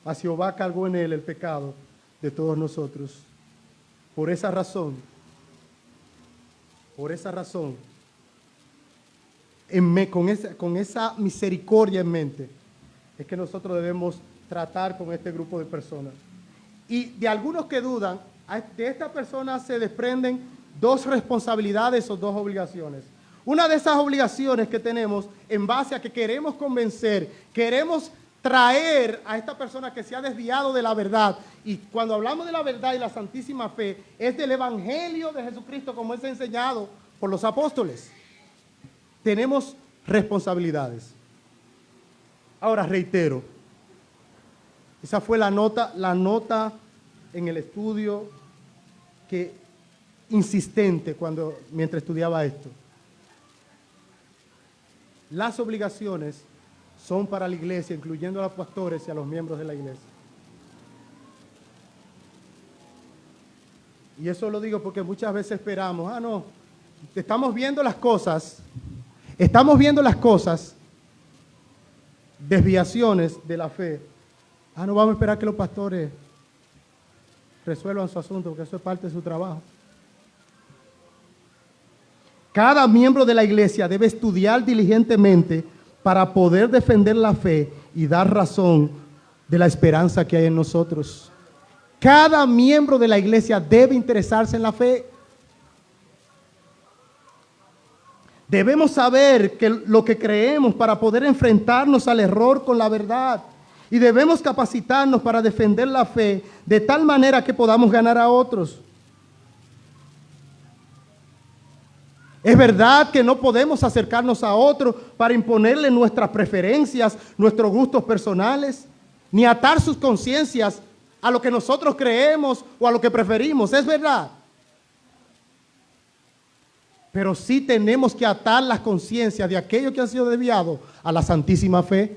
[SPEAKER 1] Mas Jehová cargó en Él el pecado de todos nosotros. Por esa razón, con esa misericordia en mente, es que nosotros debemos tratar con este grupo de personas. Y de algunos que dudan, de estas personas se desprenden dos responsabilidades o dos obligaciones. Una de esas obligaciones que tenemos en base a que queremos convencer, queremos traer a esta persona que se ha desviado de la verdad. Y cuando hablamos de la verdad y la santísima fe, es del evangelio de Jesucristo como es enseñado por los apóstoles. Tenemos responsabilidades. Ahora reitero, esa fue la nota en el estudio insistente mientras estudiaba esto. Las obligaciones son para la iglesia, incluyendo a los pastores y a los miembros de la iglesia. Y eso lo digo porque muchas veces esperamos, estamos viendo las cosas, desviaciones de la fe. No vamos a esperar que los pastores resuelvan su asunto, porque eso es parte de su trabajo. Cada miembro de la iglesia debe estudiar diligentemente para poder defender la fe y dar razón de la esperanza que hay en nosotros. Cada miembro de la iglesia debe interesarse en la fe. Debemos saber lo que creemos para poder enfrentarnos al error con la verdad. Y debemos capacitarnos para defender la fe de tal manera que podamos ganar a otros. Es verdad que no podemos acercarnos a otros para imponerle nuestras preferencias, nuestros gustos personales, ni atar sus conciencias a lo que nosotros creemos o a lo que preferimos. Es verdad. Pero sí tenemos que atar las conciencias de aquellos que han sido desviados a la santísima fe.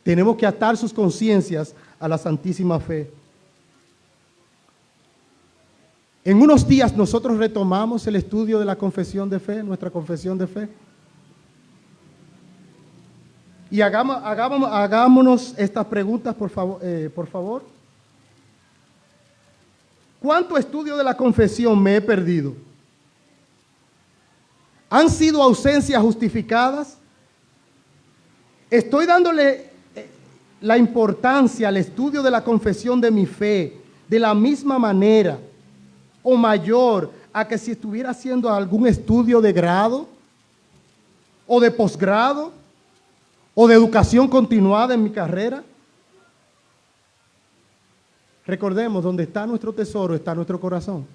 [SPEAKER 1] Tenemos que atar sus conciencias a la santísima fe. En unos días nosotros retomamos el estudio de la confesión de fe, nuestra confesión de fe. Y hagámonos estas preguntas, por favor. ¿Cuánto estudio de la confesión me he perdido? ¿Han sido ausencias justificadas? ¿Estoy dándole la importancia al estudio de la confesión de mi fe de la misma manera o mayor a que si estuviera haciendo algún estudio de grado o de posgrado o de educación continuada en mi carrera? Recordemos, donde está nuestro tesoro está nuestro corazón.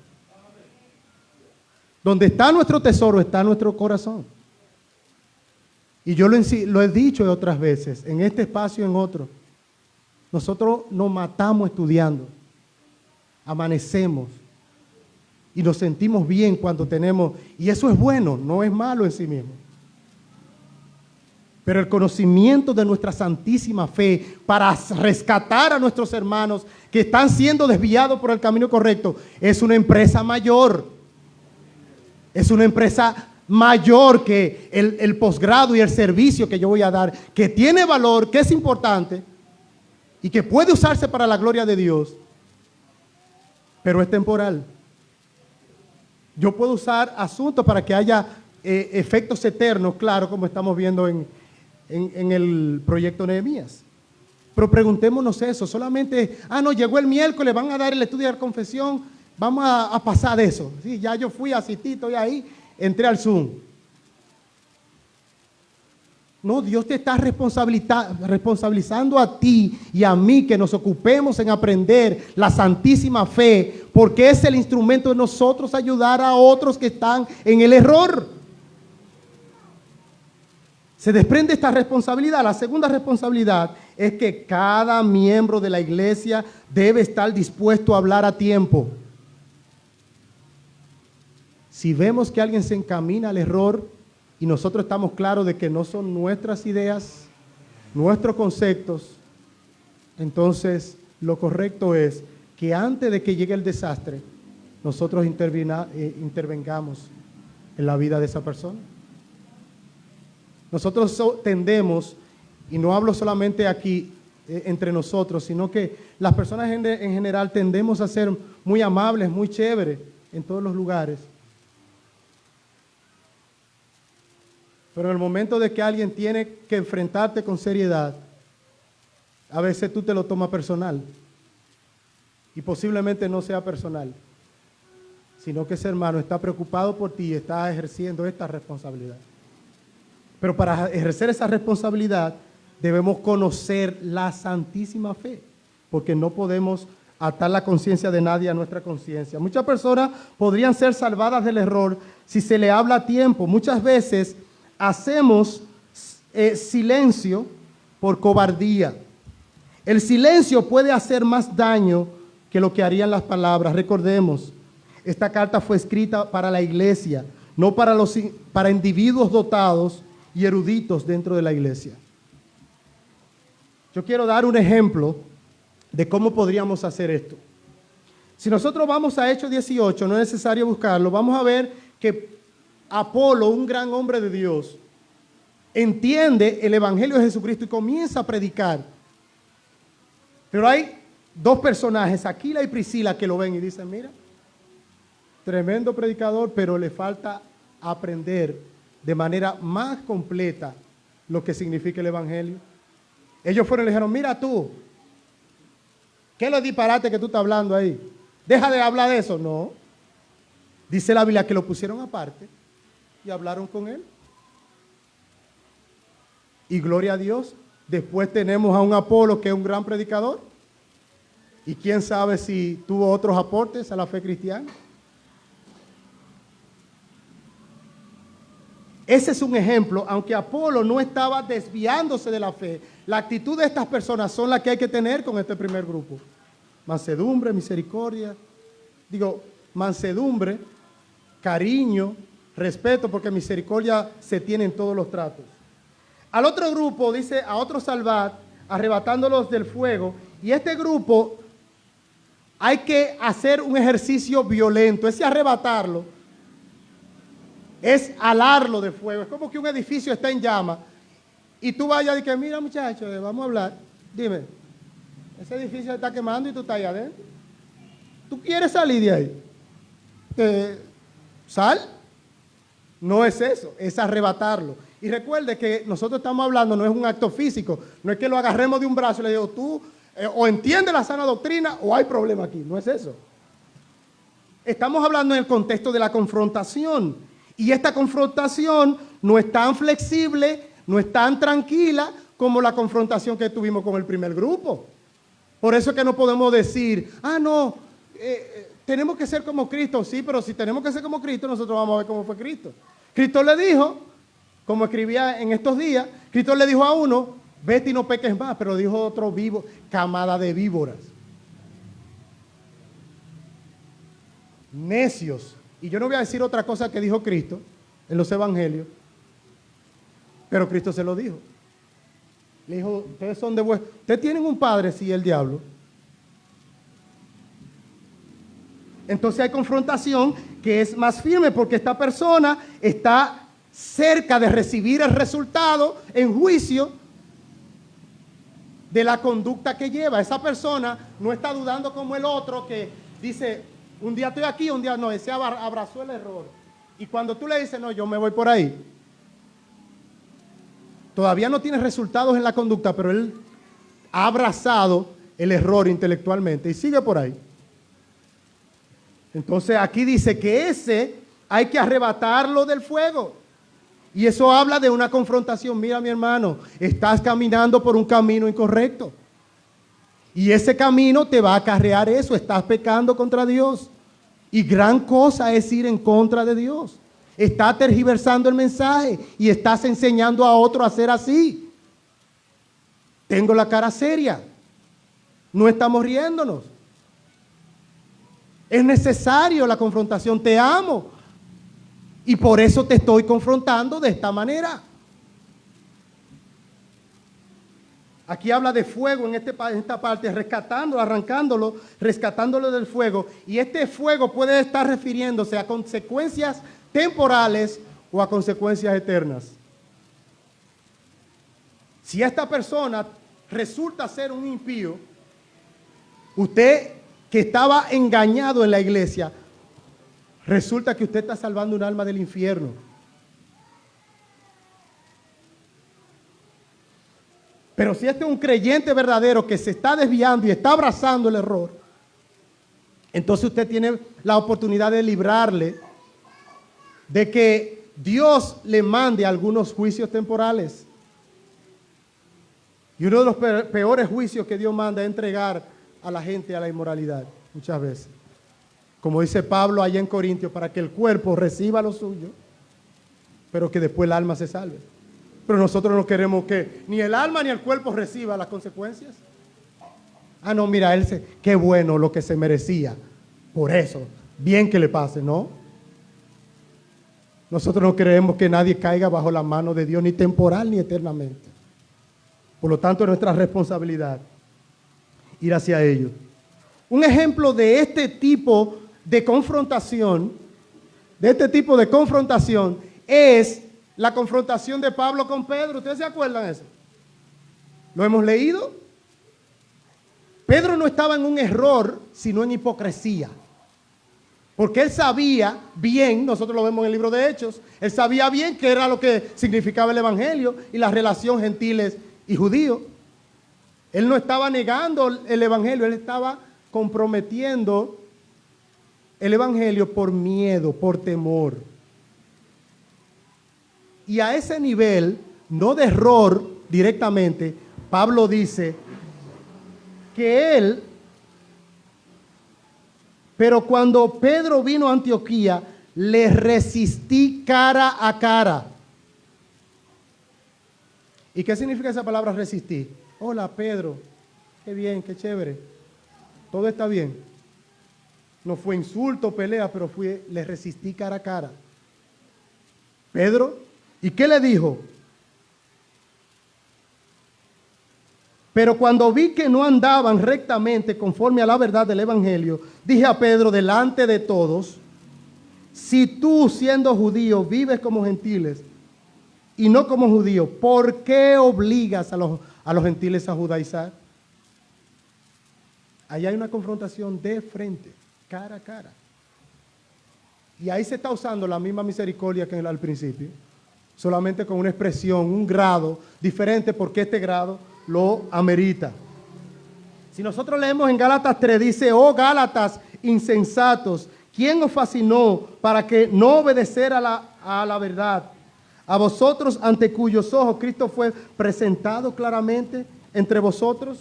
[SPEAKER 1] Donde está nuestro tesoro está nuestro corazón. Y yo lo he dicho otras veces, en este espacio y en otro. Nosotros nos matamos estudiando, amanecemos y nos sentimos bien cuando tenemos, y eso es bueno, no es malo en sí mismo. Pero el conocimiento de nuestra santísima fe para rescatar a nuestros hermanos que están siendo desviados por el camino correcto es una empresa mayor. Es una empresa mayor que el posgrado y el servicio que yo voy a dar, que tiene valor, que es importante y que puede usarse para la gloria de Dios, pero es temporal. Yo puedo usar asuntos para que haya efectos eternos, claro, como estamos viendo en el proyecto Nehemías. Pero preguntémonos eso, solamente, no, llegó el miércoles, van a dar el estudio de la confesión, vamos a pasar de eso. Sí, ya yo fui, asistí, estoy ahí, entré al Zoom. No, Dios te está responsabilizando a ti y a mí que nos ocupemos en aprender la santísima fe, porque es el instrumento de nosotros ayudar a otros que están en el error. Se desprende esta responsabilidad. La segunda responsabilidad es que cada miembro de la iglesia debe estar dispuesto a hablar a tiempo. Si vemos que alguien se encamina al error y nosotros estamos claros de que no son nuestras ideas, nuestros conceptos, entonces lo correcto es que antes de que llegue el desastre, nosotros intervengamos en la vida de esa persona. Nosotros tendemos, y no hablo solamente aquí entre nosotros, sino que las personas en general tendemos a ser muy amables, muy chéveres en todos los lugares. Pero en el momento de que alguien tiene que enfrentarte con seriedad, a veces tú te lo tomas personal. Y posiblemente no sea personal, sino que ese hermano está preocupado por ti y está ejerciendo esta responsabilidad. Pero para ejercer esa responsabilidad debemos conocer la santísima fe, porque no podemos atar la conciencia de nadie a nuestra conciencia. Muchas personas podrían ser salvadas del error si se le habla a tiempo. Muchas veces hacemos silencio por cobardía. El silencio puede hacer más daño que lo que harían las palabras. Recordemos, esta carta fue escrita para la iglesia, no para individuos dotados y eruditos dentro de la iglesia. Yo quiero dar un ejemplo de cómo podríamos hacer esto. Si nosotros vamos a Hechos 18, no es necesario buscarlo, vamos a ver que Apolo, un gran hombre de Dios, entiende el Evangelio de Jesucristo y comienza a predicar. Pero hay dos personajes, Aquila y Priscila, que lo ven y dicen, mira, tremendo predicador, pero le falta aprender de manera más completa lo que significa el Evangelio. Ellos fueron y le dijeron, mira tú, ¿qué es lo disparate que tú estás hablando ahí? Deja de hablar de eso. No. Dice la Biblia que lo pusieron aparte y hablaron con él. Y gloria a Dios, después tenemos a un Apolo que es un gran predicador. Y quién sabe si tuvo otros aportes a la fe cristiana. Ese es un ejemplo, aunque Apolo no estaba desviándose de la fe. La actitud de estas personas son las que hay que tener con este primer grupo. Mansedumbre, misericordia, mansedumbre, cariño, respeto, porque misericordia se tiene en todos los tratos. Al otro grupo dice, a otro salvad, arrebatándolos del fuego, y este grupo hay que hacer un ejercicio violento, ese arrebatarlo, es alarlo de fuego, es como que un edificio está en llama, y tú vayas y que mira muchachos, vamos a hablar, dime, ese edificio se está quemando y tú estás ahí adentro. ¿Tú quieres salir de ahí? ¿Sal? No es eso, es arrebatarlo. Y recuerde que nosotros estamos hablando, no es un acto físico, no es que lo agarremos de un brazo y le digo, tú o entiendes la sana doctrina o hay problema aquí, no es eso. Estamos hablando en el contexto de la confrontación. Y esta confrontación no es tan flexible, no es tan tranquila como la confrontación que tuvimos con el primer grupo. Por eso es que no podemos decir, tenemos que ser como Cristo. Sí, pero si tenemos que ser como Cristo, nosotros vamos a ver cómo fue Cristo. Cristo le dijo, como escribía en estos días, Cristo le dijo a uno, vete y no peques más, pero dijo otro camada de víboras. Necios. Y yo no voy a decir otra cosa que dijo Cristo en los evangelios, pero Cristo se lo dijo. Le dijo, ustedes tienen un padre, sí, el diablo. Entonces hay confrontación que es más firme porque esta persona está cerca de recibir el resultado en juicio de la conducta que lleva. Esa persona no está dudando como el otro que dice, un día estoy aquí, un día no, ese abrazó el error. Y cuando tú le dices, no, yo me voy por ahí, todavía no tiene resultados en la conducta, pero él ha abrazado el error intelectualmente y sigue por ahí. Entonces aquí dice que ese hay que arrebatarlo del fuego. Y eso habla de una confrontación. Mira, mi hermano, estás caminando por un camino incorrecto. Y ese camino te va a acarrear eso. Estás pecando contra Dios. Y gran cosa es ir en contra de Dios. Estás tergiversando el mensaje y estás enseñando a otro a hacer así. Tengo la cara seria. No estamos riéndonos. Es necesario la confrontación. Te amo. Y por eso te estoy confrontando de esta manera. Aquí habla de fuego en esta parte, rescatándolo, arrancándolo, rescatándolo del fuego. Y este fuego puede estar refiriéndose a consecuencias temporales o a consecuencias eternas. Si esta persona resulta ser un impío, usted que estaba engañado en la iglesia, resulta que usted está salvando un alma del infierno. Pero si este es un creyente verdadero que se está desviando y está abrazando el error, entonces usted tiene la oportunidad de librarle de que Dios le mande algunos juicios temporales. Y uno de los peores juicios que Dios manda es entregar a la gente a la inmoralidad, muchas veces. Como dice Pablo allá en Corintios, para que el cuerpo reciba lo suyo, pero que después el alma se salve. Pero nosotros no queremos que ni el alma ni el cuerpo reciba las consecuencias. Ah, no, mira, qué bueno lo que se merecía. Por eso, bien que le pase, ¿no? Nosotros no queremos que nadie caiga bajo la mano de Dios, ni temporal ni eternamente. Por lo tanto, es nuestra responsabilidad ir hacia ellos. Un ejemplo de este tipo de confrontación, es la confrontación de Pablo con Pedro. ¿Ustedes se acuerdan de eso? ¿Lo hemos leído? Pedro no estaba en un error, sino en hipocresía. Porque él sabía bien, nosotros lo vemos en el libro de Hechos, él sabía bien qué era lo que significaba el evangelio y la relación gentiles y judíos. Él no estaba negando el evangelio, él estaba comprometiendo el evangelio por miedo, por temor. Y a ese nivel, no de error directamente, Pablo dice que él, pero cuando Pedro vino a Antioquía, le resistí cara a cara. ¿Y qué significa esa palabra resistir? Hola Pedro, qué bien, qué chévere, todo está bien. No fue insulto, pelea, pero le resistí cara a cara. Pedro, ¿y qué le dijo? Pero cuando vi que no andaban rectamente conforme a la verdad del evangelio, dije a Pedro delante de todos, si tú siendo judío vives como gentiles y no como judío, ¿por qué obligas a los gentiles a judaizar? Allá hay una confrontación de frente, cara a cara. Y ahí se está usando la misma misericordia que al principio, solamente con una expresión, un grado diferente, porque este grado lo amerita. Si nosotros leemos en Gálatas 3, dice, oh Gálatas insensatos, ¿quién os fascinó para que no obedecer a la verdad? A vosotros ante cuyos ojos Cristo fue presentado claramente entre vosotros.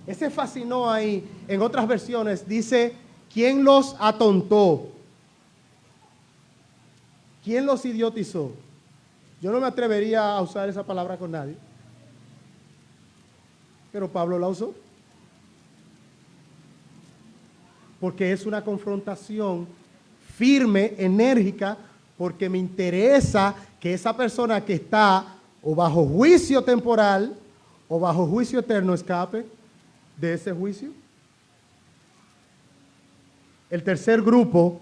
[SPEAKER 1] Ese fascinó ahí, en otras versiones dice, ¿quién los atontó? ¿Quién los idiotizó? Yo no me atrevería a usar esa palabra con nadie, pero Pablo la usó. Porque es una confrontación firme, enérgica, porque me interesa que esa persona que está o bajo juicio temporal o bajo juicio eterno escape de ese juicio. El tercer grupo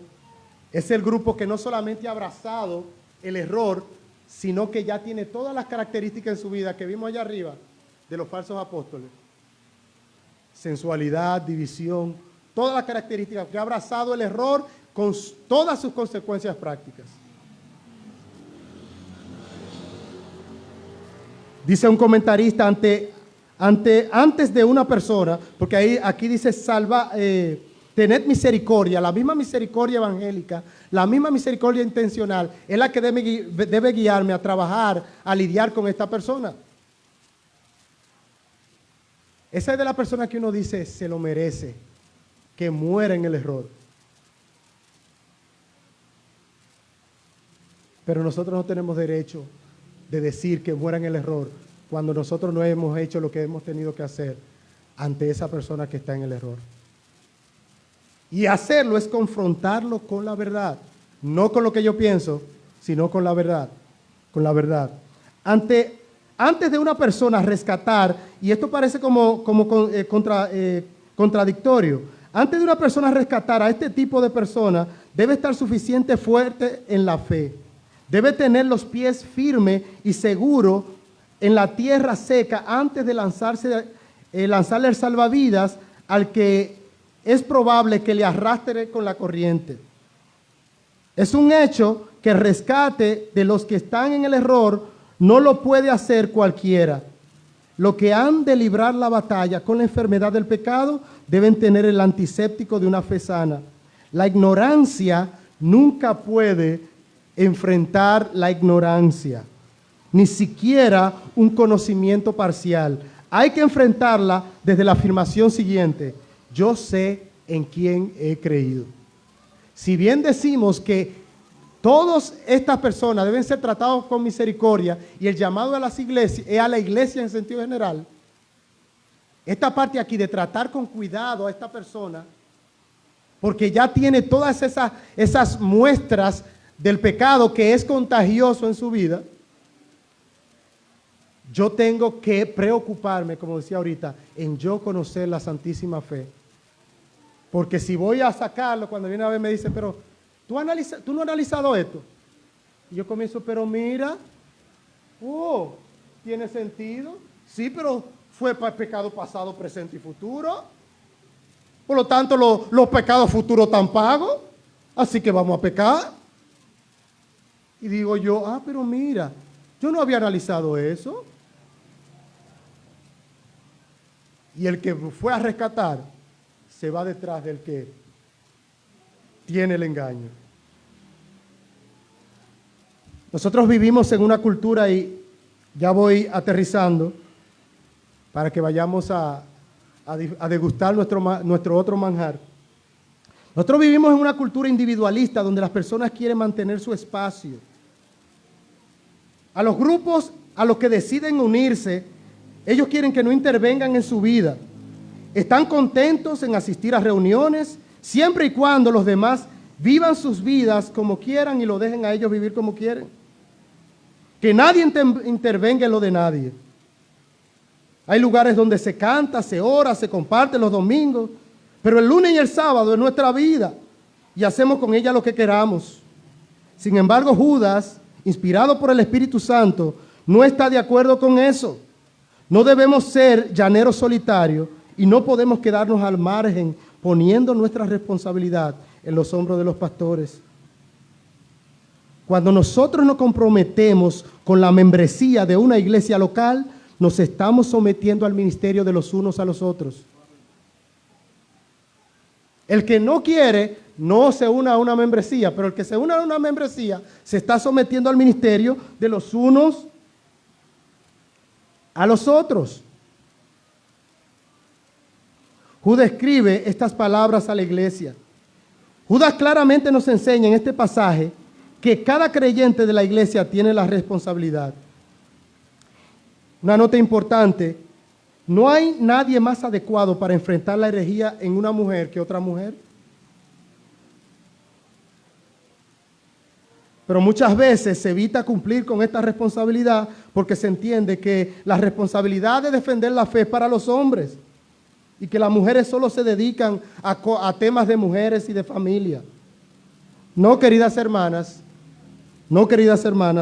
[SPEAKER 1] es el grupo que no solamente ha abrazado el error, sino que ya tiene todas las características en su vida que vimos allá arriba de los falsos apóstoles. Sensualidad, división, todas las características, que ha abrazado el error con todas sus consecuencias prácticas. Dice un comentarista, antes de una persona, porque aquí dice tened misericordia, la misma misericordia evangélica, la misma misericordia intencional, es la que debe guiarme a trabajar, a lidiar con esta persona. Esa es de la persona que uno dice, se lo merece, que muera en el error. Pero nosotros no tenemos derecho de decir que muera en el error cuando nosotros no hemos hecho lo que hemos tenido que hacer ante esa persona que está en el error. Y hacerlo es confrontarlo con la verdad, no con lo que yo pienso, sino con la verdad, con la verdad. Antes de una persona rescatar, y esto parece contradictorio, antes de una persona rescatar a este tipo de persona, debe estar suficiente fuerte en la fe. Debe tener los pies firmes y seguros en la tierra seca antes de lanzarle el salvavidas al que es probable que le arrastre con la corriente. Es un hecho que el rescate de los que están en el error no lo puede hacer cualquiera. Los que han de librar la batalla con la enfermedad del pecado deben tener el antiséptico de una fe sana. La ignorancia nunca puede enfrentar la ignorancia, ni siquiera un conocimiento parcial. Hay que enfrentarla desde la afirmación siguiente: yo sé en quién he creído. Si bien decimos que Todas estas personas deben ser tratados con misericordia, y el llamado a las iglesias es a la iglesia en sentido general. Esta parte aquí de tratar con cuidado a esta persona, porque ya tiene todas esas muestras del pecado que es contagioso en su vida. Yo tengo que preocuparme, como decía ahorita, en yo conocer la Santísima Fe. Porque si voy a sacarlo, cuando viene a ver me dice, pero ¿tú no has analizado esto? Y yo comienzo, pero mira, ¿tiene sentido? Sí, pero fue para pecado pasado, presente y futuro. Por lo tanto, los pecados futuros están pagos, así que vamos a pecar. Y digo yo, pero mira, yo no había analizado eso. Y el que fue a rescatar se va detrás del que tiene el engaño. Nosotros vivimos en una cultura, y ya voy aterrizando para que vayamos a degustar nuestro otro manjar. Nosotros vivimos en una cultura individualista donde las personas quieren mantener su espacio. A los grupos a los que deciden unirse, ellos quieren que no intervengan en su vida. Están contentos en asistir a reuniones siempre y cuando los demás vivan sus vidas como quieran y lo dejen a ellos vivir como quieren. Que nadie intervenga en lo de nadie. Hay lugares donde se canta, se ora, se comparte los domingos, pero el lunes y el sábado es nuestra vida y hacemos con ella lo que queramos. Sin embargo, Judas, inspirado por el Espíritu Santo, no está de acuerdo con eso. No debemos ser llaneros solitarios y no podemos quedarnos al margen poniendo nuestra responsabilidad en los hombros de los pastores. Cuando nosotros nos comprometemos con la membresía de una iglesia local, nos estamos sometiendo al ministerio de los unos a los otros. El que no quiere, no se una a una membresía, pero el que se une a una membresía se está sometiendo al ministerio de los unos a los otros. Judas escribe estas palabras a la iglesia. Judas claramente nos enseña en este pasaje que cada creyente de la iglesia tiene la responsabilidad. Una nota importante: no hay nadie más adecuado para enfrentar la herejía en una mujer que otra mujer. Pero muchas veces se evita cumplir con esta responsabilidad porque se entiende que la responsabilidad de defender la fe es para los hombres y que las mujeres solo se dedican a temas de mujeres y de familia. No, queridas hermanas,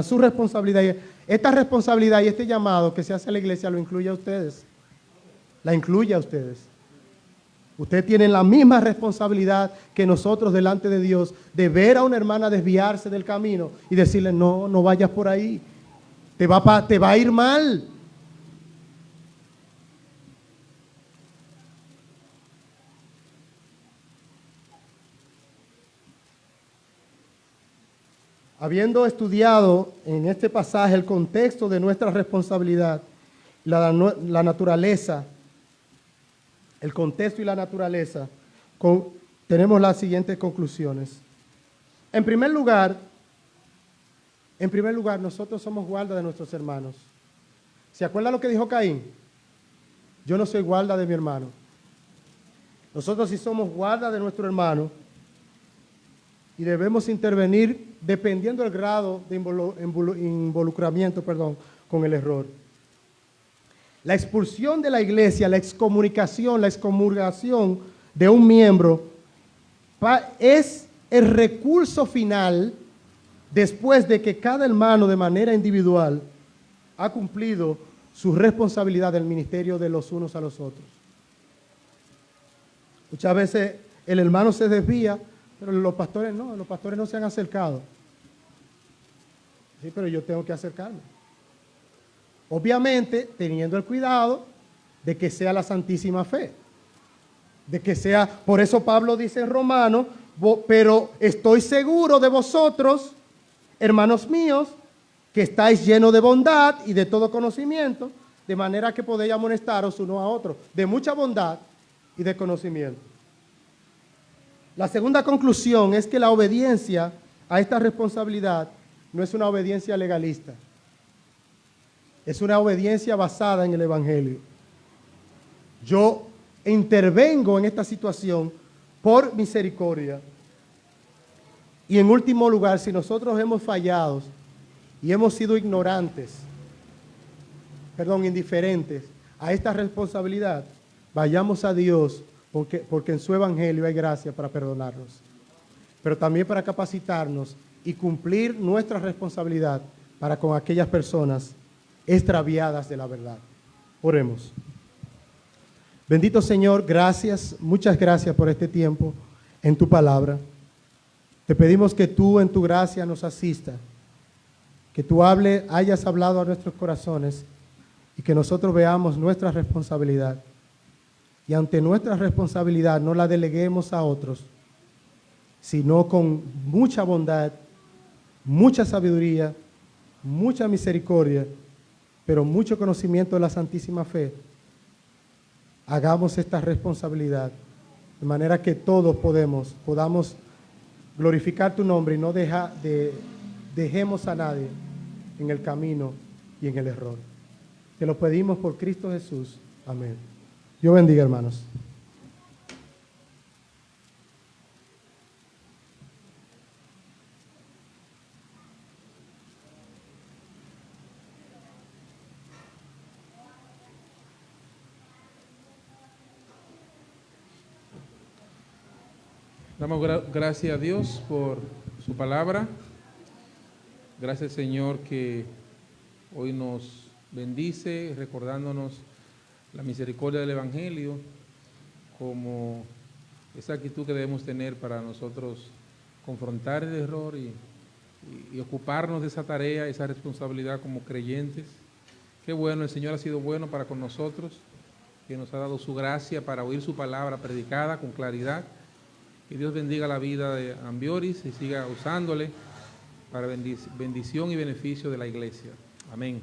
[SPEAKER 1] su responsabilidad, esta responsabilidad y este llamado que se hace a la iglesia lo incluye a ustedes. La incluye a ustedes. Ustedes tienen la misma responsabilidad que nosotros delante de Dios de ver a una hermana desviarse del camino y decirle, no vayas por ahí, te va a ir mal. Habiendo estudiado en este pasaje el contexto de nuestra responsabilidad, la naturaleza, el contexto y la naturaleza, tenemos las siguientes conclusiones. En primer lugar, nosotros somos guarda de nuestros hermanos. ¿Se acuerdan lo que dijo Caín? Yo no soy guarda de mi hermano. Nosotros sí somos guarda de nuestro hermano y debemos intervenir dependiendo del grado de involucramiento con el error. La expulsión de la iglesia, la excomulgación de un miembro es el recurso final después de que cada hermano de manera individual ha cumplido su responsabilidad del ministerio de los unos a los otros. Muchas veces el hermano se desvía, pero los pastores no se han acercado. Sí, pero yo tengo que acercarme. Obviamente, teniendo el cuidado de que sea la santísima fe. De que sea, por eso Pablo dice en Romanos, pero estoy seguro de vosotros, hermanos míos, que estáis llenos de bondad y de todo conocimiento, de manera que podéis amonestaros uno a otro, de mucha bondad y de conocimiento. La segunda conclusión es que la obediencia a esta responsabilidad no es una obediencia legalista, es una obediencia basada en el Evangelio. Yo intervengo en esta situación por misericordia. Y en último lugar, si nosotros hemos fallado y hemos sido indiferentes a esta responsabilidad, vayamos a Dios porque en su Evangelio hay gracia para perdonarnos, pero también para capacitarnos y cumplir nuestra responsabilidad para con aquellas personas extraviadas de la verdad. Oremos. Bendito Señor, gracias, muchas gracias por este tiempo en tu palabra. Te pedimos que tú en tu gracia nos asista, que tú hayas hablado a nuestros corazones y que nosotros veamos nuestra responsabilidad. Y ante nuestra responsabilidad no la deleguemos a otros, sino con mucha bondad, mucha sabiduría, mucha misericordia, pero mucho conocimiento de la Santísima Fe. Hagamos esta responsabilidad de manera que todos podamos glorificar tu nombre y no dejemos a nadie en el camino y en el error. Te lo pedimos por Cristo Jesús. Amén. Dios bendiga, hermanos.
[SPEAKER 2] Damos gracias a Dios por su palabra. Gracias, Señor, que hoy nos bendice recordándonos la misericordia del Evangelio como esa actitud que debemos tener para nosotros confrontar el error y ocuparnos de esa tarea, esa responsabilidad como creyentes. Qué bueno, el Señor ha sido bueno para con nosotros, que nos ha dado su gracia para oír su palabra predicada con claridad. Que Dios bendiga la vida de Ambioris y siga usándole para bendición y beneficio de la iglesia. Amén.